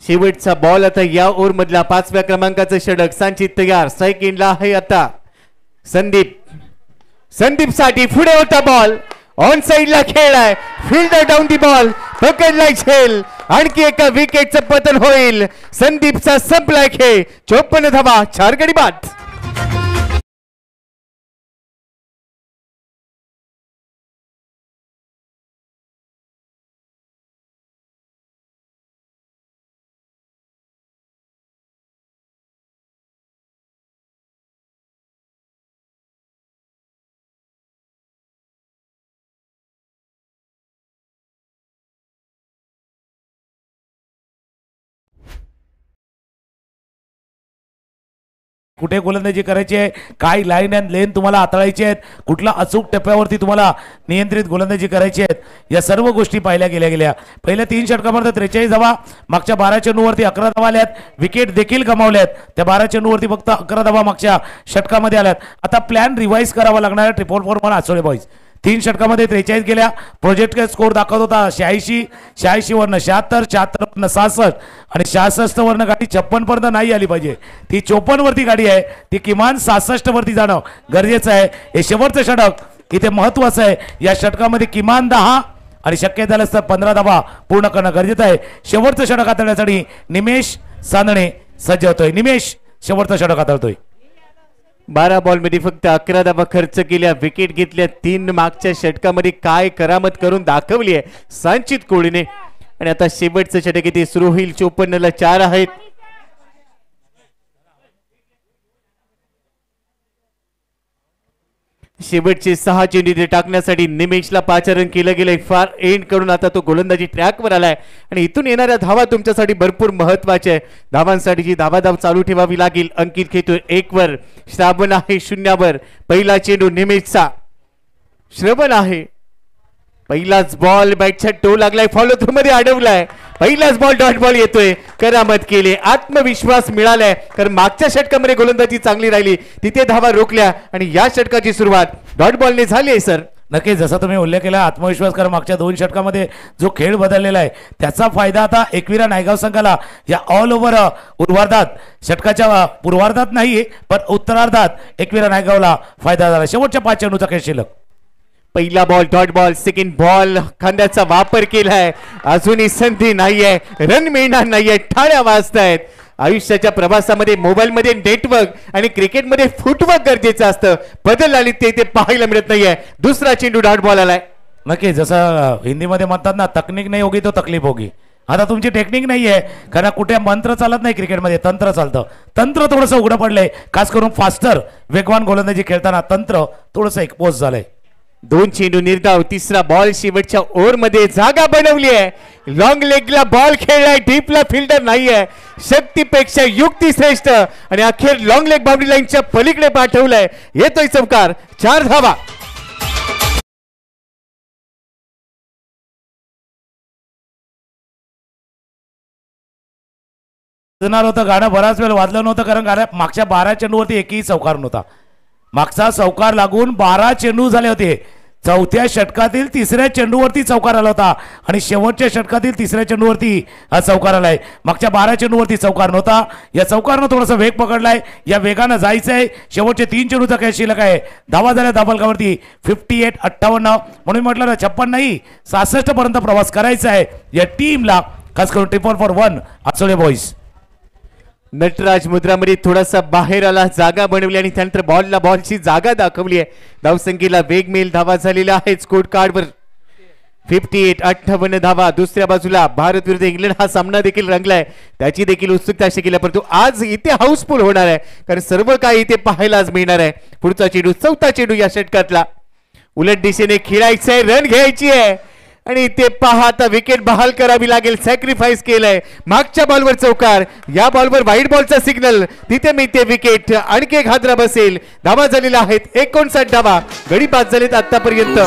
शेवटचा बॉल आता या ओव्हर मधला 5व्या क्रमांकाचं षटक. सांचित तयार. सायकिनला आहे आता संदीप साठी पुढे होता बॉल. ऑन साइडला खेळलाय. Fielder down the ball. पकडलाय झेल. आणखी एका विकेटचं पतन होईल. संदीपचा संपलाय खेळ. 54 धावा 4 गडी बाद. कुठे गोलंदाजी करायची आहे, काय लाईन अँड लेन तुम्हाला हाताळायची आहेत, कुठला अचूक टप्प्यावरती तुम्हाला नियंत्रित गोलंदाजी करायची आहेत, या सर्व गोष्टी पाहिल्या गेल्या. पहिल्या 3 षटकामध्ये 43 धावा, मागच्या 12 चेंडूवरती 11 धावा आल्यात. विकेट देखील गमावल्यात. त्या 12 चेंडूवरती फक्त 11 धावा मागच्या षटकामध्ये आल्यात. आता प्लॅन रिवाइज करावा लागणार आहे. 444 आसोळे बॉईज 3 षटकामध्ये 43 गेल्या. प्रोजेक्ट स्कोर दाखवत होता 86 वरनं 76, 76 वरनं 66 आणि 66 वरनं गाडी 56 पर्यंत नाही आली पाहिजे. ती 54 वरती गाडी आहे. ती किमान 66 वरती जाणं गरजेचं आहे. हे शेवटचं षटक इथे महत्वाचं आहे. या षटकामध्ये किमान 10 आणि शक्य झाल्यास तर 15 धावा पूर्ण करणं गरजेचं आहे. शेवटचं षटक हाताळण्यासाठी निमेश सानणे सज्ज होतोय. निमेश शेवटचं षटक हाताळतोय. 12 बॉल मध्ये फक्त 11 धावा खर्च केल्या. विकेट घेतल्या 3. मागच्या षटकामध्ये काय करामत करून दाखवली आहे सांचित कोळीने. आणि आता शेवटचं षटक इथे सुरू होईल. 54ला 4 आहेत. शेवटचे 6 चेंडू इथे टाकण्यासाठी निमेशला पाचारण केलं गेलंय. फार एंड करून आता तो गोलंदाजी ट्रॅकवर आलाय आणि इथून येणाऱ्या धावा तुमच्यासाठी भरपूर महत्वाच्या आहे. धावांसाठीची धावाधाव चालू ठेवावी लागेल. अंकित खेळतोय 1 वर. श्रावण आहे 0 वर. पहिला चेंडू निमेशचा. श्रवण आहे. पहिलाच बॉल बॅटच्या टो लागलाय. फॉलो थ्रू मध्ये अडवलाय. पहिलाच बॉल डॉट बॉल येतोय. करामत केली. आत्मविश्वास मिळालाय. कारण मागच्या षटकामध्ये गोलंदाजी चांगली राहिली. तिथे धावा रोखल्या आणि या षटकाची सुरुवात डॉट बॉलने झाली आहे सर. नक्कीच जसा तुम्ही उल्लेख केला आत्मविश्वास. कारण मागच्या 2 षटकामध्ये जो खेळ बदललेला आहे त्याचा फायदा आता एकविरा नायगाव संघाला या ऑल ओव्हर पूर्वार्धात षटकाच्या पूर्वार्धात नाही पण उत्तरार्धात एकविरा नायगावला फायदा झाला. शेवटच्या 5 चेंडूचा खेळ शिल्लक. पहिला ball dot ball. Second ball खांद्याचा वापर केलाय. अजूनही संधी नाहीये. रन मिळणार नाहीये. टाळ्या वाजतायत. आयुष्याच्या प्रवासामध्ये मोबाईलमध्ये नेटवर्क आणि क्रिकेटमध्ये फुटवर्क गरजेचं असतं. बदल आली ते पाहायला मिळत नाहीये. दुसरा चेंडू डॉट बॉल आलाय. नक्की जसं हिंदीमध्ये म्हणतात ना, तकनीक नाही होगी तो तकलीफ होगी. आता तुमची टेक्निक नाहीये कारण कुठे मंत्र चालत नाही. क्रिकेटमध्ये तंत्र चालतं. तंत्र थोडंसं उघडं पडलंय. खास करून फास्टर वेगवान गोलंदाजी खेळताना तंत्र थोडंसं एक्सपोज झालंय. 2 चेंडू निर्धाव. तिसरा बॉल शेवटच्या ओव्हर मध्ये जागा बनवली आहे. लॉंग लेगला बॉल खेळलाय. डीपला फिल्डर नाहीये. शक्तीपेक्षा युक्ती श्रेष्ठ आणि अखेर लॉंग लेग बाउंड्री लाईनच्या पलीकडे पाठवलाय. येतोय चौकार. 4 धावा. होतं गाणं बराच वेळ वाजलं नव्हतं कारण मागच्या 12 चेंडूवरती एकही चौकार नव्हता. मागचा चौकार लागून 12 चेंडू झाले होते. 4थ्या षटकातील 3ऱ्या चेंडूवरती चौकार आला होता आणि शेवटच्या षटकातील 3ऱ्या चेंडूवरती हा चौकार आलाय. मागच्या 12 चेंडूवरती चौकार नव्हता. या चौकारनं थोडासा वेग पकडलाय. या वेगानं जायचंय. शेवटचे 3 चेंडूचा खेळ शिल्लक आहे. धावा झाल्या धाबलकावरती 58-58. म्हणून म्हटलं ना 56 नाही 66 पर्यंत प्रवास करायचा आहे या टीमला. खास करून 444 आसोळे बॉईज. नटराज मुद्रामध्ये थोडासा बाहेर आला. जागा बनवली आणि त्यानंतर बॉलला बॉलची जागा दाखवली आहे. धावसंख्येला वेग मिळेल. धावा झालेला आहे स्कोर कार्डवर 58-58 धावा. दुसऱ्या बाजूला भारत विरुद्ध इंग्लंड हा सामना देखील रंगलाय. त्याची देखील उत्सुकता अशी केली. परंतु आज इथे हाऊसफुल होणार आहे कारण सर्व काही इथे पाहायलाच मिळणार आहे. पुढचा चेंडू 4था चेंडू या षटकातला. उलट दिशेने खेळायचंय. रन घ्यायची आहे आणि ते पहा आता विकेट बहाल करावी लागेल. सॅक्रिफाईस केलंय. मागच्या बॉलवर चौकार. या बॉलवर वाईट बॉलचा सिग्नल. तिथे मिळते विकेट. आणखी एक हादरा बसेल. धावा झालेल्या आहेत 59 धावा. गडी बाद झालेत आतापर्यंत.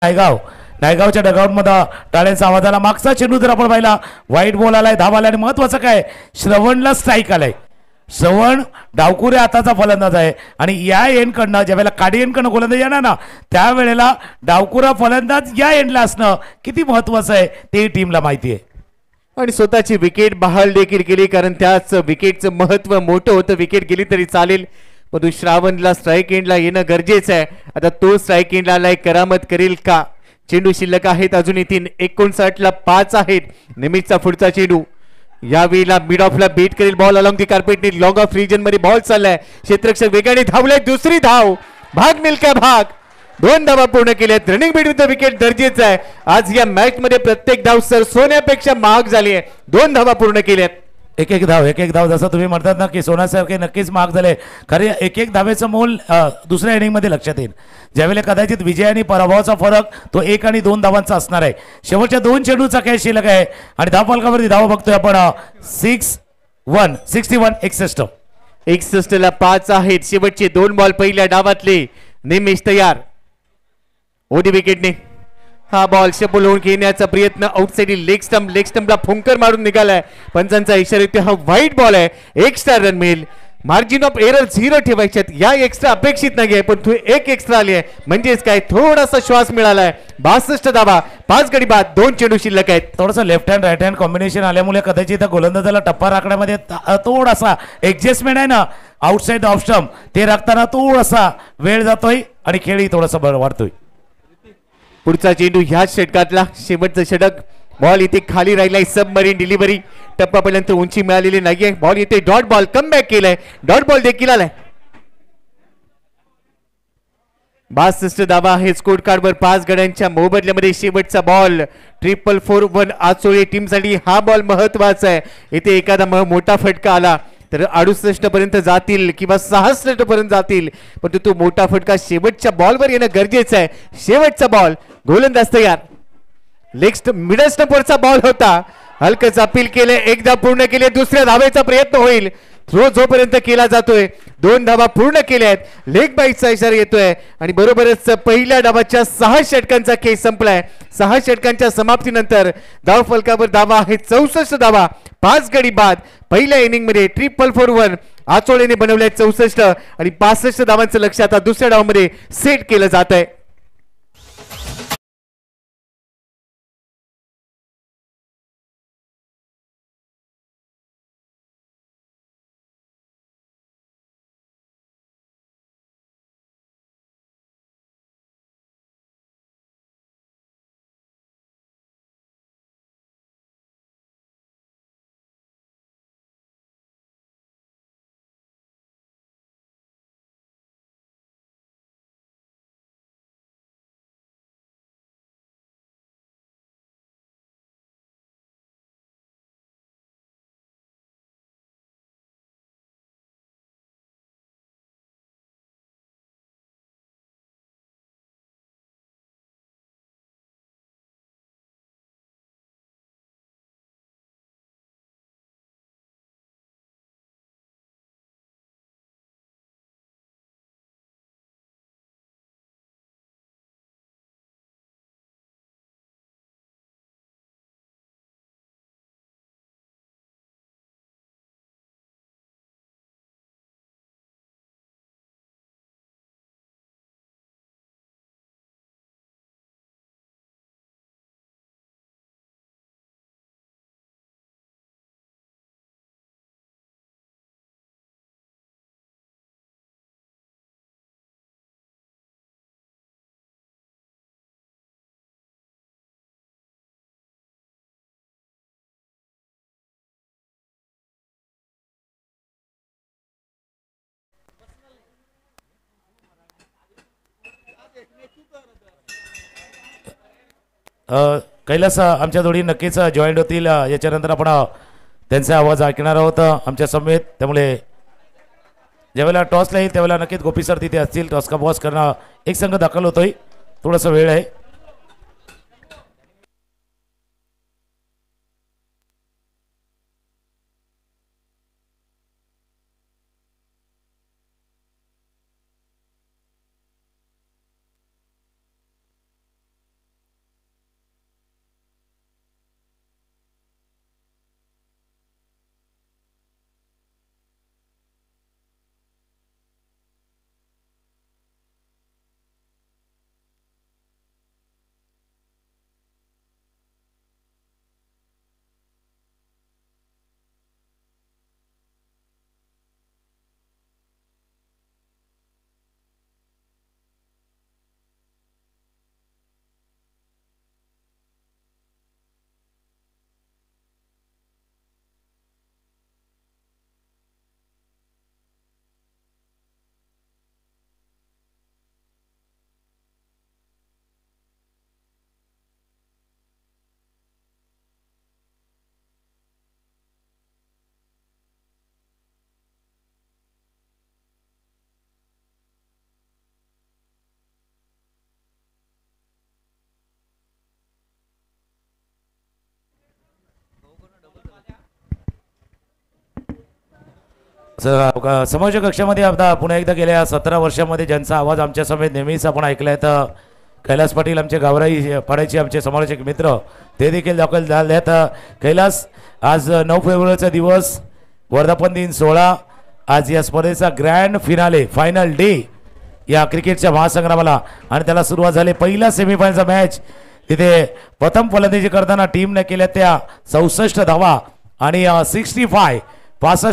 नायगावच्या डगआउट मध्ये टाळ्यांचा आवाज आला. मागचा चेंडू जर आपण पाहिला वाईट बॉल आलाय, धाव आलाय आणि महत्वाचं काय श्रवणला स्ट्राईक आलाय. श्रवण डावकुरे हाताचा फलंदाज आहे आणि या एंडकडनं ज्यावेळेला काडी एंडकडनं गोलंदाज येणार ना त्यावेळेला डावकुरा फलंदाज या एंडला असणं किती महत्वाचं आहे ते टीमला माहिती आहे. आणि स्वतःची विकेट बहाल देखील केली, कारण त्याच विकेटचं महत्व मोठं होतं. विकेट गेली तरी चालेल परंतु श्रावणला स्ट्राईक एंडला येणं गरजेचं आहे. आता तो स्ट्राईक एंडला आलाय, करामत करेल का? चेंडू शिल्लक आहेत अजूनही 3. 59ला 5 आहेत. निमिषचा पुढचा चेंडू यावेळेला मिड ऑफला बीट करेल बॉल अलॉंग दी कार्पेटने. लॉंग ऑफ रिजन मध्ये बॉल चाललाय. क्षेत्ररक्षक वेगाने धावलाय. दुसरी धाव, भाग मिल्का भाग. 2 धावा पूर्ण केल्यात. रनिंग बीट विथ विकेट गरजेचं आहे. आज या मॅच मध्ये प्रत्येक धाव सर सोन्यापेक्षा महाग झाली आहे. 2 धावा पूर्ण केल्यात. एक एक धाव जसं तुम्ही म्हणतात ना की सोन्यासारखे नक्कीच महाग झाले. खरे एक धावेचं मोल दुसऱ्या इनिंग मध्ये लक्षात येईल, ज्यावेळेला कदाचित विजय आणि पराभवाचा फरक तो 1 आणि 2 धावांचा असणार आहे. शेवटच्या 2 चेंडूचा खेळ शिल्लक आहे आणि धावफलकावरती धाव बघतोय आपण 61 61 61ला 5 आहेत. शेवटचे 2 बॉल पहिल्या डावातले. निमिष तयार. ओडी विकेटने हा बॉल शबल होऊन घेण्याचा प्रयत्न. आउटसाइड लेग स्टंपला फुंकर मारून निघालाय. पंचांचा इशारा येतो हा वाईट बॉल आहे. एक्स्ट्रा रन मिळेल. Margin of error 0 ठेवायच्यात. या एक्स्ट्रा अपेक्षित नाही पण तू एक एक्स्ट्रा आली आहे म्हणजेच काय थोडासा श्वास मिळालाय. 62 धावा, 5 गडी बाद, 2 चेंडू शिल्लक आहेत. थोडंसं left hand right hand combination आल्यामुळे कदाचित गोलंदाजाला टप्पा राखण्यामध्ये थोडासा ऍडजस्टमेंट आहे ना आउटसाइड ऑफ स्टंप ते राखताना थोडासा वेळ जातोय आणि खेळही थोडासा वाढतोय. पुढचा चेंडू ह्याच षटकातला शेवटचं षटक. बॉल इथे खाली राहिलाय. Submarine delivery. टप्पापर्यंत उंची मिळालेली नाहीये. बॉल इथे डॉट बॉल कमबॅक केलाय. डॉट बॉल देखील आलाय. 62 धावा आहे स्कोर कार्डवर 5 गड्यांच्या मोबदल्यामध्ये. शेवटचा बॉल 441 आचोळे टीमसाठी हा बॉल महत्वाचा आहे. इथे एखादा मोठा फटका आला तर 68 पर्यंत जातील किंवा 66 पर्यंत जातील, पण तो मोठा फटका शेवटच्या बॉलवर येणं गरजेचं आहे. शेवटचा बॉल, गोलंदाज तयार. लेग मिडल स्टंपवरचा बॉल होता. हलकच अपील केले. एकदा पूर्ण केले. दुसऱ्या धावेचा प्रयत्न होईल. थ्रो जोपर्यंत केला जातोय. 2 धावा पूर्ण केल्या आहेत. लेग बाईटचा इशारा येतोय आणि बरोबरच पहिल्या डावाच्या 6 षटकांचा खेळ संपलाय. 6 षटकांच्या समाप्तीनंतर धाव फलकावर धावा आहे 64 धावा, 5 गडी बाद. पहिल्या इनिंग मध्ये 441 आचोळेने बनवले 64 आणि 65 धावांचं लक्ष आता दुसऱ्या डावामध्ये सेट केलं जात आहे. कैलास आमच्या जोडी नक्कीच जॉईंट होतील. याच्यानंतर आपण त्यांचा आवाज ऐकणार आहोत आमच्या समेत. त्यामुळे ज्यावेळेला टॉसला येईल त्यावेळेला नक्कीच गोपी सर तिथे असतील. टॉस का बॉस करणं एक संघ दाखल होतोय. थोडासा वेळ आहे. समोरच्या कक्षामध्ये आता पुन्हा एकदा गेल्या 17 वर्षामध्ये ज्यांचा आवाज आमच्या समेत नेहमीच आपण ऐकलाय तर कैलास पाटील आमचे गावराई पाड्याचे आमचे समोरचे मित्र ते देखील दाखल झाले आहेत. कैलास, आज 9 फेब्रुवारीचा दिवस, वर्धापन दिन 16, आज या स्पर्धेचा ग्रँड फिनाले फायनल डे या क्रिकेटच्या महासंग्रामाला आणि त्याला सुरुवात झाली. पहिला सेमीफायनलचा मॅच तिथे प्रथम फलंदाजी करताना टीमने केल्या त्या 64 धावा आणि 65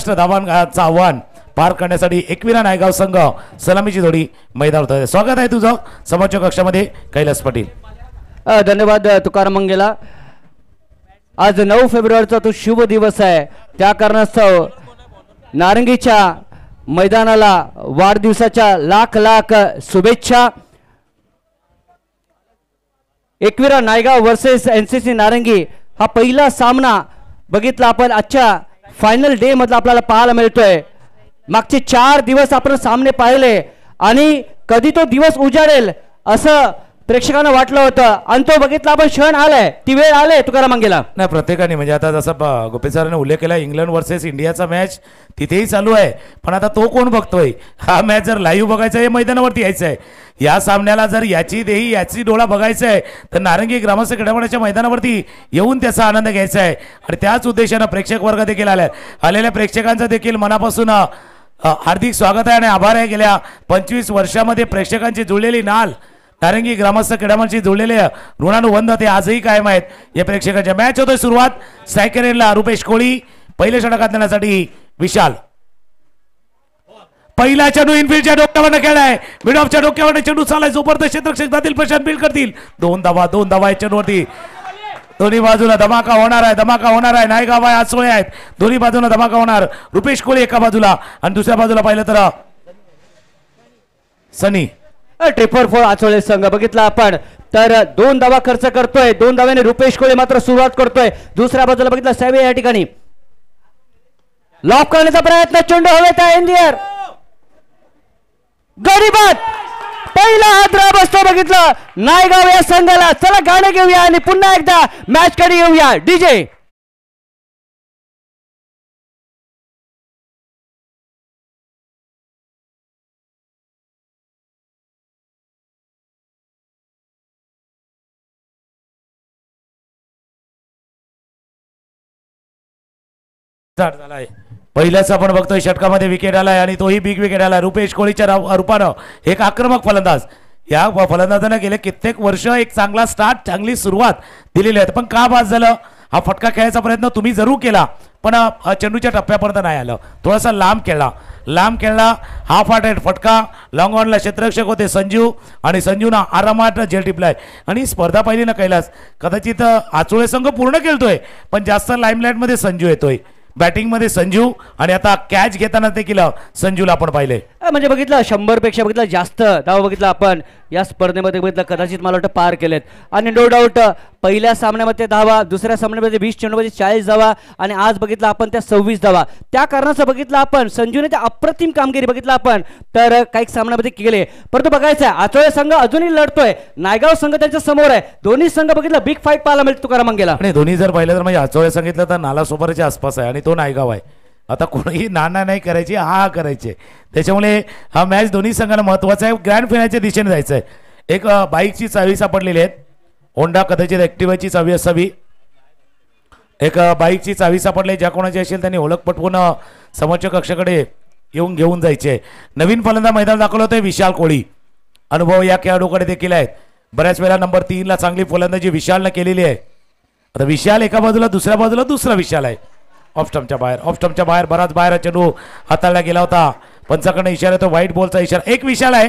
धावांचं आव्हान पार करण्यासाठी एकविरा नायगाव संघ सलामीची जोडी मैदानात होते. स्वागत आहे तुझं समोरच्या कक्षामध्ये कैलास पाटील. धन्यवाद तुकाराम मंगेला. आज 9 फेब्रुवारीचा तो शुभ दिवस आहे, त्या कारणास्तव नारंगीच्या मैदानाला वाढदिवसाच्या लाख लाख शुभेच्छा. एकविरा नायगाव वर्सेस NCC नारंगी हा पहिला सामना बघितला आपण आजच्या फायनल डे मधला आपल्याला पाहायला मिळतोय. मागचे 4 दिवस आपण सामने पाहिले आणि कधी तो दिवस उजाडेल असं प्रेक्षकांना वाटलं होतं आणि तो बघितला आपण, क्षण आलाय, ती वेळ आले तुकाराम मंगेला. नाही, प्रत्येकाने म्हणजे आता जसं गोपी सरांनी उल्लेख केला इंग्लंड वर्सेस इंडियाचा मॅच तिथेही चालू आहे, पण आता तो कोण बघतोय? हा मॅच जर लाईव्ह बघायचा आहे मैदानावरती यायचं आहे. या सामन्याला जर याची डोळा बघायचा आहे तर नारंगी ग्रामस्थ क्रीडामंडळाच्या मैदानावरती येऊन त्याचा आनंद घ्यायचा आहे आणि त्याच उद्देशानं प्रेक्षक वर्ग देखील आलेल्या प्रेक्षकांचं देखील मनापासून हार्दिक स्वागत आहे आणि आभार आहे. गेल्या 25 वर्षामध्ये प्रेक्षकांची जुळलेली नाल नारंगी ग्रामस्थ क्रीडामंडळाशी जुळलेले ऋणानुबंध ते आजही कायम आहेत. या प्रेक्षकांच्या मॅच होतोय सुरुवात. सायकरेनला रुपेश कोळी, पहिले षटकात नेण्यासाठी विशाल. पहिला चेंडू इनफिल्डच्या डोक्यावर खेळलाय, मिड ऑफच्या डोक्यावर चेंडू चाललाय, जबरदस्त क्षेत्ररक्षक जातील, प्रशांत बिल करतील. 2 धावा या चेंडूवरती. दोन्ही बाजूला धमाका होणार आहे. नायगाव आहे, आचोळे आहेत, दोन्ही बाजूला धमाका होणार. रुपेश कोळी एका बाजूला आणि दुसऱ्या बाजूला पाहिलं तर सनी. ट्रिपर 4 आचोळे संघ बघितला आपण तर 2 धावा खर्च करतोय. 2 धाव्याने रुपेश कोळी मात्र सुरुवात करतोय. दुसऱ्या बाजूला बघितला सॅवे या ठिकाणी लॉक करण्याचा प्रयत्न, चेंडू हवेत आहे, इंडियर गरीबात पहिला हादरा बसतो. बघितलं नायगाव या संघाला. चला गाणे घेऊया आणि पुन्हा एकदा मॅच कडे येऊया. डीजे झालाय. पहिल्याच आपण बघतोय षटकामध्ये विकेट आलाय आणि तोही बिग विकेट आलाय. रुपेश कोळीच्या रूपानं एक आक्रमक फलंदाज. या फलंदाजानं गेले कित्येक वर्ष एक चांगला स्टार्ट, चांगली सुरुवात दिलेली आहे, पण का बाद झालं? हा फटका खेळायचा प्रयत्न तुम्ही जरूर केला पण चेंडूच्या टप्प्यापर्यंत नाही आलं. थोडासा लांब खेळला. हाफ हार्टेड फटका. लॉंग ऑनला क्षेत्ररक्षक होते संजू आणि संजूना आरामात जेल टिपलाय आणि स्पर्धा पाहिली ना कैलास, कदाचित आचोळे संघ पूर्ण खेळतोय पण जास्त लाईमलाईट मध्ये संजू येतोय. बॅटिंग मध्ये संजू आणि आता कॅच घेताना देखील संजूला आपण पाहिले. म्हणजे बघितलं 100 पेक्षा बघितलं जास्त धावा बघितलं आपण या स्पर्धेमध्ये बघितलं, कदाचित मला वाटतं पार केलेत आणि नो डाऊट पहिल्या सामन्यामध्ये धावा, दुसऱ्या सामन्यामध्ये 20 चेंडूमध्ये 40 धावा आणि आज बघितलं आपण त्या 26 धावा. त्या कारणाचं बघितलं आपण संजूने त्या अप्रतिम कामगिरी बघितलं आपण तर काही सामन्यामध्ये केले. परंतु बघायचं आहे आचोळे संघ अजूनही लढतोय, नायगाव संघ त्यांच्या समोर आहे. दोन्ही संघ बघितलं बिग फाईट पाहायला मिळतो तुकाराम मंगेला. आणि दोन्ही जर पाहिलं तर म्हणजे आचोळे सांगितलं तर नाला सोपाराच्या आसपास आहे आणि तो नायगाव आहे. आता कोणीही नाना नाही करायची, हा करायचे. त्याच्यामुळे हा मॅच दोन्ही संघांना महत्वाचा आहे. ग्रँड फिनालच्या दिशेने जायचं आहे. एक बाईकची चावी सापडलेली आहे, होंडा कदाचित ऍक्टिव्हाची चावी असावी. एक बाईकची चावी सापडली, ज्या कोणाची असेल त्यांनी ओळख पटवून समोरच्या कक्षाकडे येऊन घेऊन जायचे. नवीन फलंदाज मैदान दाखवलं होतं विशाल कोळी. अनुभव या खेळाडूकडे देखील आहेत. बऱ्याच वेळा नंबर 3 ला चांगली फलंदाजी विशालनं केलेली आहे. आता विशाल एका बाजूला, दुसऱ्या बाजूला दुसरा विशाल आहे. ऑफ स्टंपच्या बाहेर बराच बाहेर चेंडू हाताळला गेला होता. पंचाकडनं इशारा येतो, व्हाईट बॉलचा इशारा. एक विशाल आहे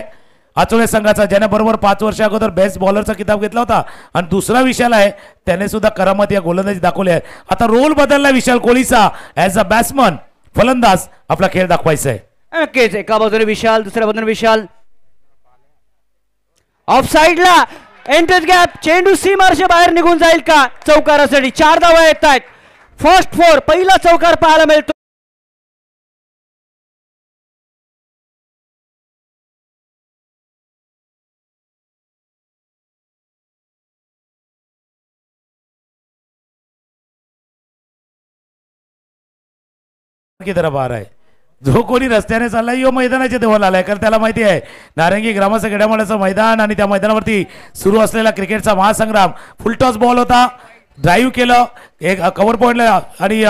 आचोळे संघाचा, ज्याने बरोबर 5 वर्षा अगोदर बेस्ट बॉलरचा किताब घेतला होता आणि दुसरा विशाल आहे त्याने सुद्धा करामत या गोलंदाजी दाखवली आहे. आता रोल बदलला विशाल कोळीचा. ॲज अ बॅट्समन फलंदाज आपला खेळ दाखवायचा आहे. नक्कीच एका बाजूने विशाल, दुसऱ्या बाजूने विशाल. ऑफ साइडला एंट्रेस गॅप, चेंडू सीमारच्या बाहेर निघून जाईल का? चौकारासाठी 4 धावा येत आहेत. फर्स्ट 4 पहिला चौकार पाहायला मिळतो. की तरफ आ रहा है जो कोणी रस्त्याने चाललाय यो मैदानाच्या देवाला आलाय, कारण त्याला माहिती आहे नारंगी ग्रामस्थ घड्यामाळ्याचं मैदान आणि त्या मैदानावरती सुरू असलेला क्रिकेटचा महासंग्राम. फुलटॉस बॉल होता, ड्राईव्ह केलं एक कव्हर पॉईंटला आणि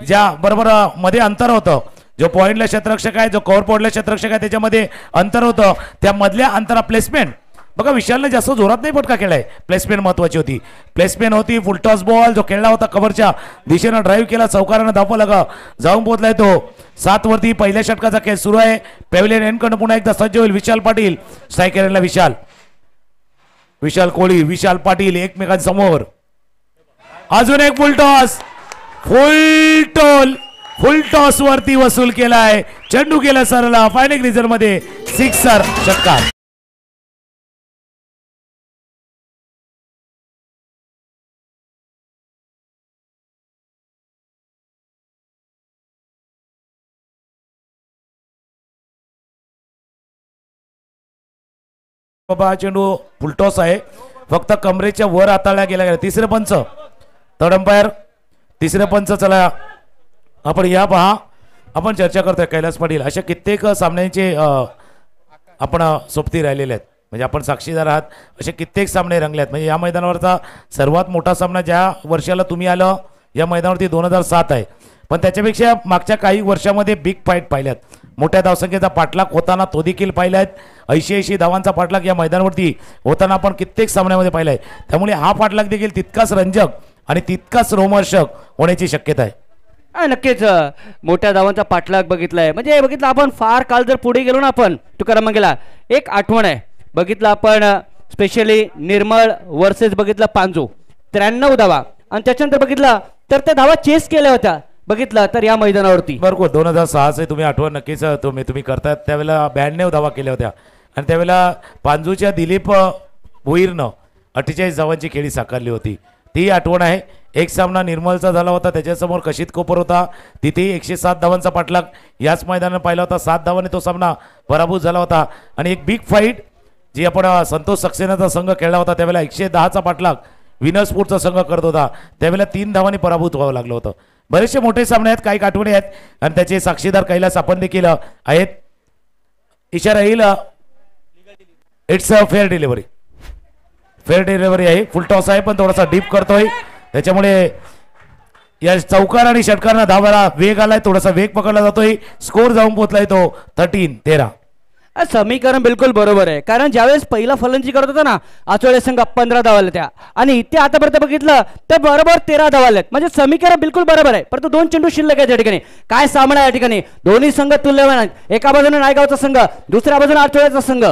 ज्या बरोबर मध्ये अंतर होतं, जो पॉईंटला क्षेत्ररक्षक आहे जो कव्हर पॉईंटला क्षेत्ररक्षक आहे त्याच्यामध्ये अंतर होतं, त्या मधल्या अंतरा प्लेसमेंट बघा विशालने जास्त जोरात नाही फटका केलाय, प्लेसमेंट महत्वाची होती, प्लेसमेंट होती. फुलटॉस बॉल जो खेळला होता कव्हरच्या दिशेनं ड्राईव्ह केला, चौकारानं धावला जाऊन पोहोचलाय तो 7 वरती. पहिल्या षटकाचा खेळ सुरू आहे. पेव्हलियन एंडकडून पुन्हा एकदा सज्ज होईल विशाल पाटील. स्ट्रायकरला विशाल कोळी, विशाल पाटील एकमेकांसमोर. अजून एक फुलटॉस वरती वसूल केलाय, चेंडू केला सरला फायनल रिझल्ट मध्ये सिक्सर षटकार. बाबा चेंडू फुलटॉस आहे, फक्त कमरेच्या वर हाताळला गेला. तिसरे पंच थर्ड अंपायर, तिसरे पंच. चला आपण या पहा, आपण चर्चा करतोय कैलास पाटील. अशा कित्येक सामन्यांचे आपण सोबती राहिलेले आहेत, म्हणजे आपण साक्षीदार आहात. असे कित्येक सामने रंगले आहेत. म्हणजे या मैदानावरचा सर्वात मोठा सामना ज्या वर्षाला तुम्ही आलं या मैदानावरती 2007 आहे, पण त्याच्यापेक्षा मागच्या काही वर्षामध्ये बिग फाईट पाहिल्यात, मोठ्या धावसंख्येचा पाठलाग होताना तो देखील पाहिलाय. 80 धावांचा पाठलाग या मैदानावरती होताना आपण कित्येक सामन्यामध्ये पाहिलाय. त्यामुळे हा पाठलाग देखील तितकाच रंजक आणि तितकाच रोमहर्षक होण्याची शक्यता आहे. नक्कीच मोठ्या धावांचा पाठलाग बघितलाय, म्हणजे बघितलं आपण फार काल जर पुढे गेलो ना आपण तुकाराम मंगेला, एक आठवण आहे बघितलं आपण स्पेशली निर्मळ वर्सेस बघितलं पांजू 93 धावा, आणि त्याच्यानंतर बघितलं तर त्या धावा चेस केल्या होत्या बघितलं तर या मैदानावरती. बरोबर 2006 तुम्ही आठवण नक्कीच तुम्ही करतात. त्यावेळेला 92 धावा केल्या होत्या आणि त्यावेळेला पांजूच्या दिलीप भोईरनं 48 धावांची खेळी साकारली होती, ती आठवण आहे. एक सामना निर्मलचा झाला होता, त्याच्यासमोर कशित कोपर होता, तिथेही 107 धावांचा पाठलाग याच मैदानात पाहिला होता. 7 धावांनी तो सामना पराभूत झाला होता. आणि एक बिग फाईट जी आपण संतोष सक्सेनाचा संघ खेळला होता त्यावेळेला 110चा पाठलाग विनरस्फूर्तचा संघ करत होता, त्यावेळेला 3 धावांनी पराभूत व्हावं लागलं होतं. बरेचसे मोठे सामने आहेत, काही आठवणी आहेत आणि त्याचे साक्षीदार कैलास आपण देखील आहेत. इशारा येईल, इट्स अ फेअर डिलिव्हरी आहे. फुल टॉस आहे पण थोडासा डीप करतोय, त्याच्यामुळे या चौकार आणि षटकारांना धावायला वेग आलाय, थोडासा वेग पकडला जातोय. स्कोर जाऊन पोहोचलाय तो 13-13. समीकरण बिलकुल बरोबर आहे, कारण ज्यावेळेस पहिला फलंदाजी करत होता ना आचोळे संघ 15 धावाले त्या, आणि इथे आतापर्यंत बघितलं तर बरोबर 13 धावाले, म्हणजे समीकरण बिलकुल बरोबर आहे. परंतु 2 चेंडू शिल्लक आहे त्या ठिकाणी. काय सामना या ठिकाणी, दोन्ही संघ तुल्यमान आहेत. एका बाजूने नायगावचा संघ, दुसऱ्या बाजूने आचोळ्याचा संघ.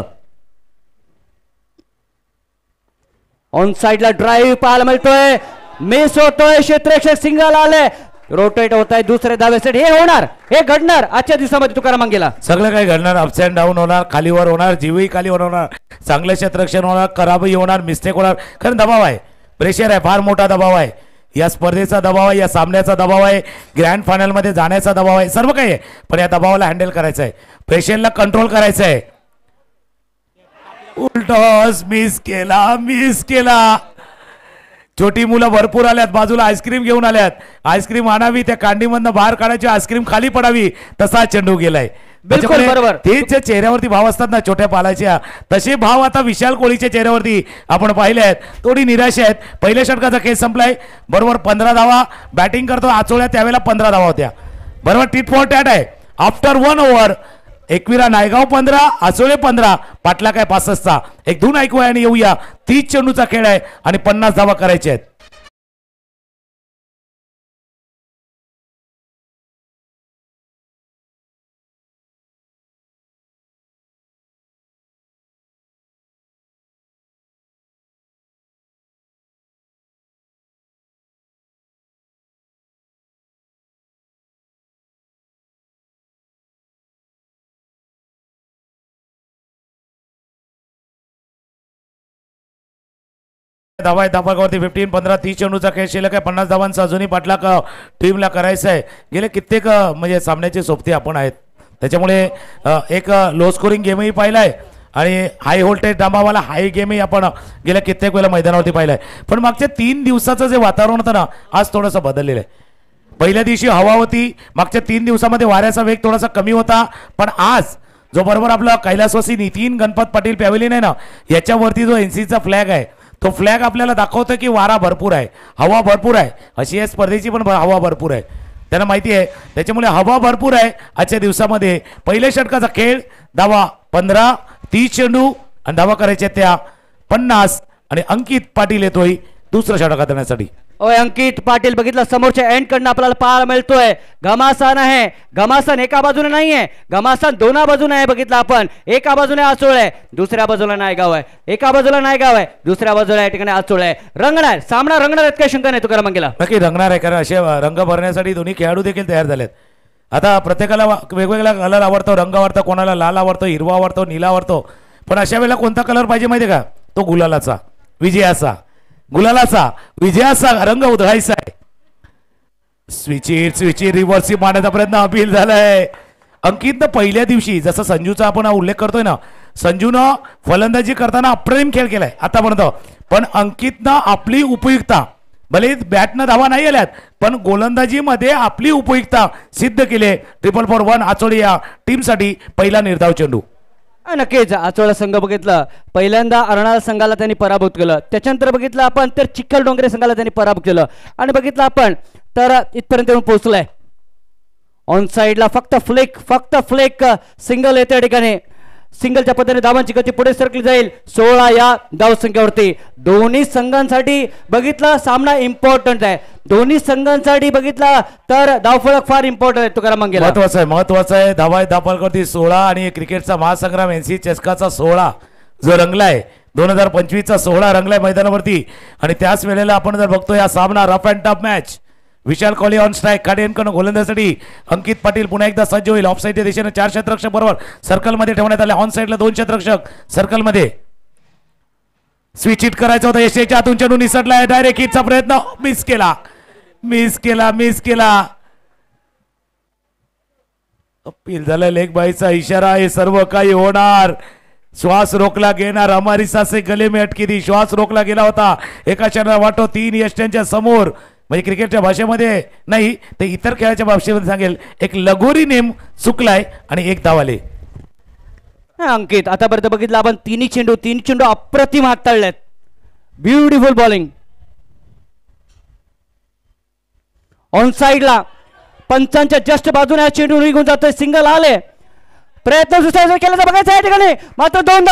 ऑन साइडला ड्राईव्ह पाहायला मिळतोय, मिस होतोय, क्षेत्ररक्षक सिंगल आले, रोटेट होत आहे दुसरे धावेसाठी. हे होणार, हे घडणार आजच्या दिवसामध्ये तुकाराम मंगेला. सगळं काही घडणार, अपस अँड डाऊन होणार, खालीवर होणार, जीवही खाली होणार, चांगलं क्षेत्ररक्षण होणार, खराबही होणार, मिस्टेक होणार. कारण दबाव आहे, प्रेशर आहे, फार मोठा दबाव आहे. या स्पर्धेचा दबाव आहे, या सामन्याचा दबाव आहे, ग्रँड फायनलमध्ये जाण्याचा दबाव आहे, सर्व काही आहे. पण या दबावाला हँडल करायचं आहे, प्रेशरला कंट्रोल करायचं आहे. उलटॉस मिस केला. छोटी मुलं भरपूर आल्यात, बाजूला आईस्क्रीम घेऊन आल्यात, आईस्क्रीम आणावी, त्या कांडीमधनं बाहेर काढायची, आईस्क्रीम खाली पडावी, तसा चेंडू गेलाय. बिलकुल बरोबर. तेच चेहऱ्यावरती भाव असतात ना छोट्या पालाच्या, तसे भाव आता विशाल कोळीच्या चेहऱ्यावरती आपण पाहिले आहेत. थोडी निराशा आहेत. पहिल्या षटकाचा खेळ संपलाय, बरोबर 15 धावा बॅटिंग करतो आचोळ्या, त्यावेळेला 15 धावा होत्या, बरोबर टीट फॉर टॅट आहे. आफ्टर 1 ओव्हर एकविरा नायगाव 15, आचोळे 15, पाटला काय 65चा. एक धून ऐकूया आणि येऊया. 30 चेंडूचा खेळ आहे आणि 50 धावा करायचे आहेत. धावावरती 15, 15, 30 चेंडूचा खेळ शिल्लक आहे. 50 धावांचा अजूनही पाठलाग टीमला करायचा आहे. गेले कित्येक म्हणजे सामन्याचे सोबती आपण आहेत, त्याच्यामुळे एक लो स्कोरिंग गेमही पाहिलाय आणि हाय व्होल्टेज डांबावाला हाय गेमही आपण गेल्या कित्येक वेळेला मैदानावरती पाहिलाय. पण मागच्या 3 दिवसाचं जे वातावरण होतं ना, आज थोडंसं बदललेलं आहे. पहिल्या दिवशी हवा होती, मागच्या 3 दिवसामध्ये वाऱ्याचा वेग थोडासा कमी होता, पण आज जो बरोबर आपला कैलासवासी नितीन गणपत पाटील पॅव्हेलियन आहे ना, याच्यावरती जो एनसीचा फ्लॅग आहे तो फ्लॅग आपल्याला दाखवतो की वारा भरपूर आहे, हवा भरपूर आहे. अशी या स्पर्धेची पण हवा भरपूर आहे, त्यांना माहिती आहे. त्याच्यामुळे हवा भरपूर आहे आजच्या दिवसामध्ये. पहिल्या षटकाचा खेळ, धावा 15, 30 चेंडू आणि धावा करायच्या त्या 50. आणि अंकित पाटील येतोय दुसरा षटक देण्यासाठी. ओय अंकित पाटील बघितलं समोरच्या एंड कडनं आपल्याला पाहायला मिळतोय. घमासान आहे, घमासान एका बाजूने नाहीये, घमासान दोन्हा बाजूने आहे. बघितलं आपण, एका बाजूने आचोळ आहे, दुसऱ्या बाजूला नायगाव आहे, एका बाजूला नायगाव आहे, दुसऱ्या बाजूला या ठिकाणी आचोळ आहे. रंगणार सामना रंगणार आहेत, काही शंका नाही तुकाराम मंगेला. नक्की रंगणार आहे, कारण असे रंग भरण्यासाठी दोन्ही खेळाडू देखील तयार झालेत. आता प्रत्येकाला वेगवेगळा कलर आवडतो, रंग आवडतो, कोणाला लाल आवडतो, हिरवा आवडतो, नीला आवडतो. पण अशा वेळेला कोणता कलर पाहिजे माहिती का? तो गुलालाचा, विजयाचा, गुलालाचा विजयाचा रंग उधळायचा आहे. स्विचिर रिव्हर्स मारण्याचा प्रयत्न अपील झालाय. अंकितनं पहिल्या दिवशी जसं संजूचा आपण उल्लेख करतोय ना, संजूनं फलंदाजी करताना अप्रतिम खेळ केलाय आतापर्यंत, पण अंकितनं आपली उपयुक्ता, भले बॅटनं धावा नाही आल्यात पण गोलंदाजीमध्ये आपली उपयुक्ता सिद्ध केले. 4-4-1 आचोळी या टीमसाठी पहिला निर्धाव चेंडू. नक्कीच आचोळा संघ बघितलं पहिल्यांदा अर्नाळा संघाला त्यांनी पराभूत केलं, त्याच्यानंतर बघितलं आपण तर चिखल डोंगरे संघाला त्यांनी पराभूत केलं आणि बघितलं आपण तर इथपर्यंत येऊन पोहोचलाय. ऑन साइडला फक्त फ्लेक सिंगल येते ठिकाणी. सिंगलच्या पद्धतीने धावांची गती पुढे सरकली जाईल 16 या धावसंख्येवरती. दोन्ही संघांसाठी बघितला सामना इम्पॉर्टंट आहे, दोन्ही संघांसाठी बघितला तर धावफलक फार इम्पॉर्टंट आहे. तुकाराम मंगेला महत्वाचं आहे. धावफलकावरती 16 आणि क्रिकेटचा महासंग्राम एनसी चषकाचा 16 जो रंगलाय, 2025चा 16 रंगलाय मैदानावरती. आणि त्याच वेळेला आपण जर बघतोय हा सामना rough and tough match. Vishal Kohli on strike, खाडेंकडून गोलंदाजीसाठी अंकित पाटील पुन्हा एकदा सज्ज होईल. ऑफ साईडच्या दिशेने 4 क्षेत्ररक्षक बरोबर सर्कलमध्ये ठेवण्यात आले, ऑन साईडला 2 क्षेत्ररक्षक सर्कलमध्ये. स्विच हिट करायचा होता, यशच्या आतून चेंडू निसटला, डायरेक्ट हिटचा प्रयत्न मिस केला. अपील झालं, लेग बाईचा इशारा आहे, सर्व काही होणार. श्वास रोखला घेणार, हमारी सासे गले में अटकी थी. श्वास रोखला गेला होता एका क्षणाला वाटो 3 यष्ट्यांच्या समोर. म्हणजे क्रिकेटच्या भाषेमध्ये नाही ते इतर खेळाच्या भाषेमध्ये सांगेल, एक लगोरी नेम चुकलाय आणि 1 धाव आले. अंकित आतापर्यंत बघितलं आपण 3 चेंडू अप्रतिम हाताळलेत. Beautiful bowling. ऑन साइडला पंचांच्या जस्ट बाजूने हा चेंडू निघून जातोय, सिंगल आले. प्रयत्न दुसऱ्या केला तर बघायचा या ठिकाणी, मात्र 2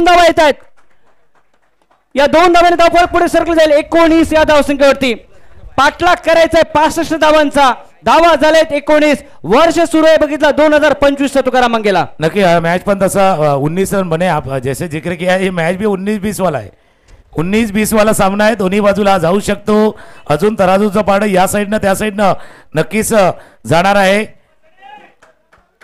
धावा येत आहेत. या 2 धावांनी धावफलक पुढे सरकले जाईल 19 या धावसंख्येवरती. पाठलाग करायचा 65 धावांचा. धावा झालेत 19. वर्ष सुरू आहे बघितला 2025 तुकाराम मंगेला. नक्की मॅच पण तसा 19 रन बने. जैसे जिक्र किया है, मॅच भी 19-20 वाला आहे. 19-20 वाला सामना आहे, दोन्ही बाजूला जाऊ शकतो. अजून तराजूचं पारडं या साईडनं त्या साईडनं नक्कीच जाणार आहे.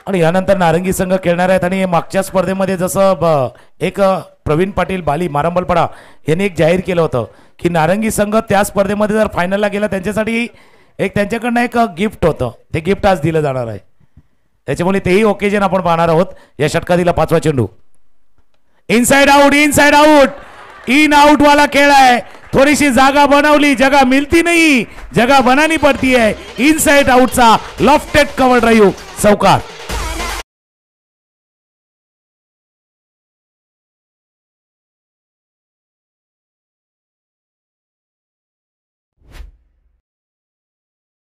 आणि यानंतर नारंगी संघ खेळणार आहेत. आणि मागच्या स्पर्धेमध्ये जसं एक प्रवीण पाटील बाली मारंबलपाडा यांनी एक जाहीर केलं होतं की नारंगी संघ त्या स्पर्धेमध्ये जर फायनलला गेला त्यांच्यासाठी एक त्यांच्याकडनं एक गिफ्ट होतं, ते गिफ्ट आज दिलं जाणार आहे. त्याच्यामुळे तेही ओकेजन आपण पाहणार आहोत. या षटकातील 5वा चेंडू इनसाइड आउट, इन आउट वाला खेळ आहे. थोडीशी जागा बनवली, जगह मिलती नहीं, जगह बनानी पड़ती है. इनसाइड आउटचा लॉफ्टेड कव्हर ड्राइव्ह चौकार.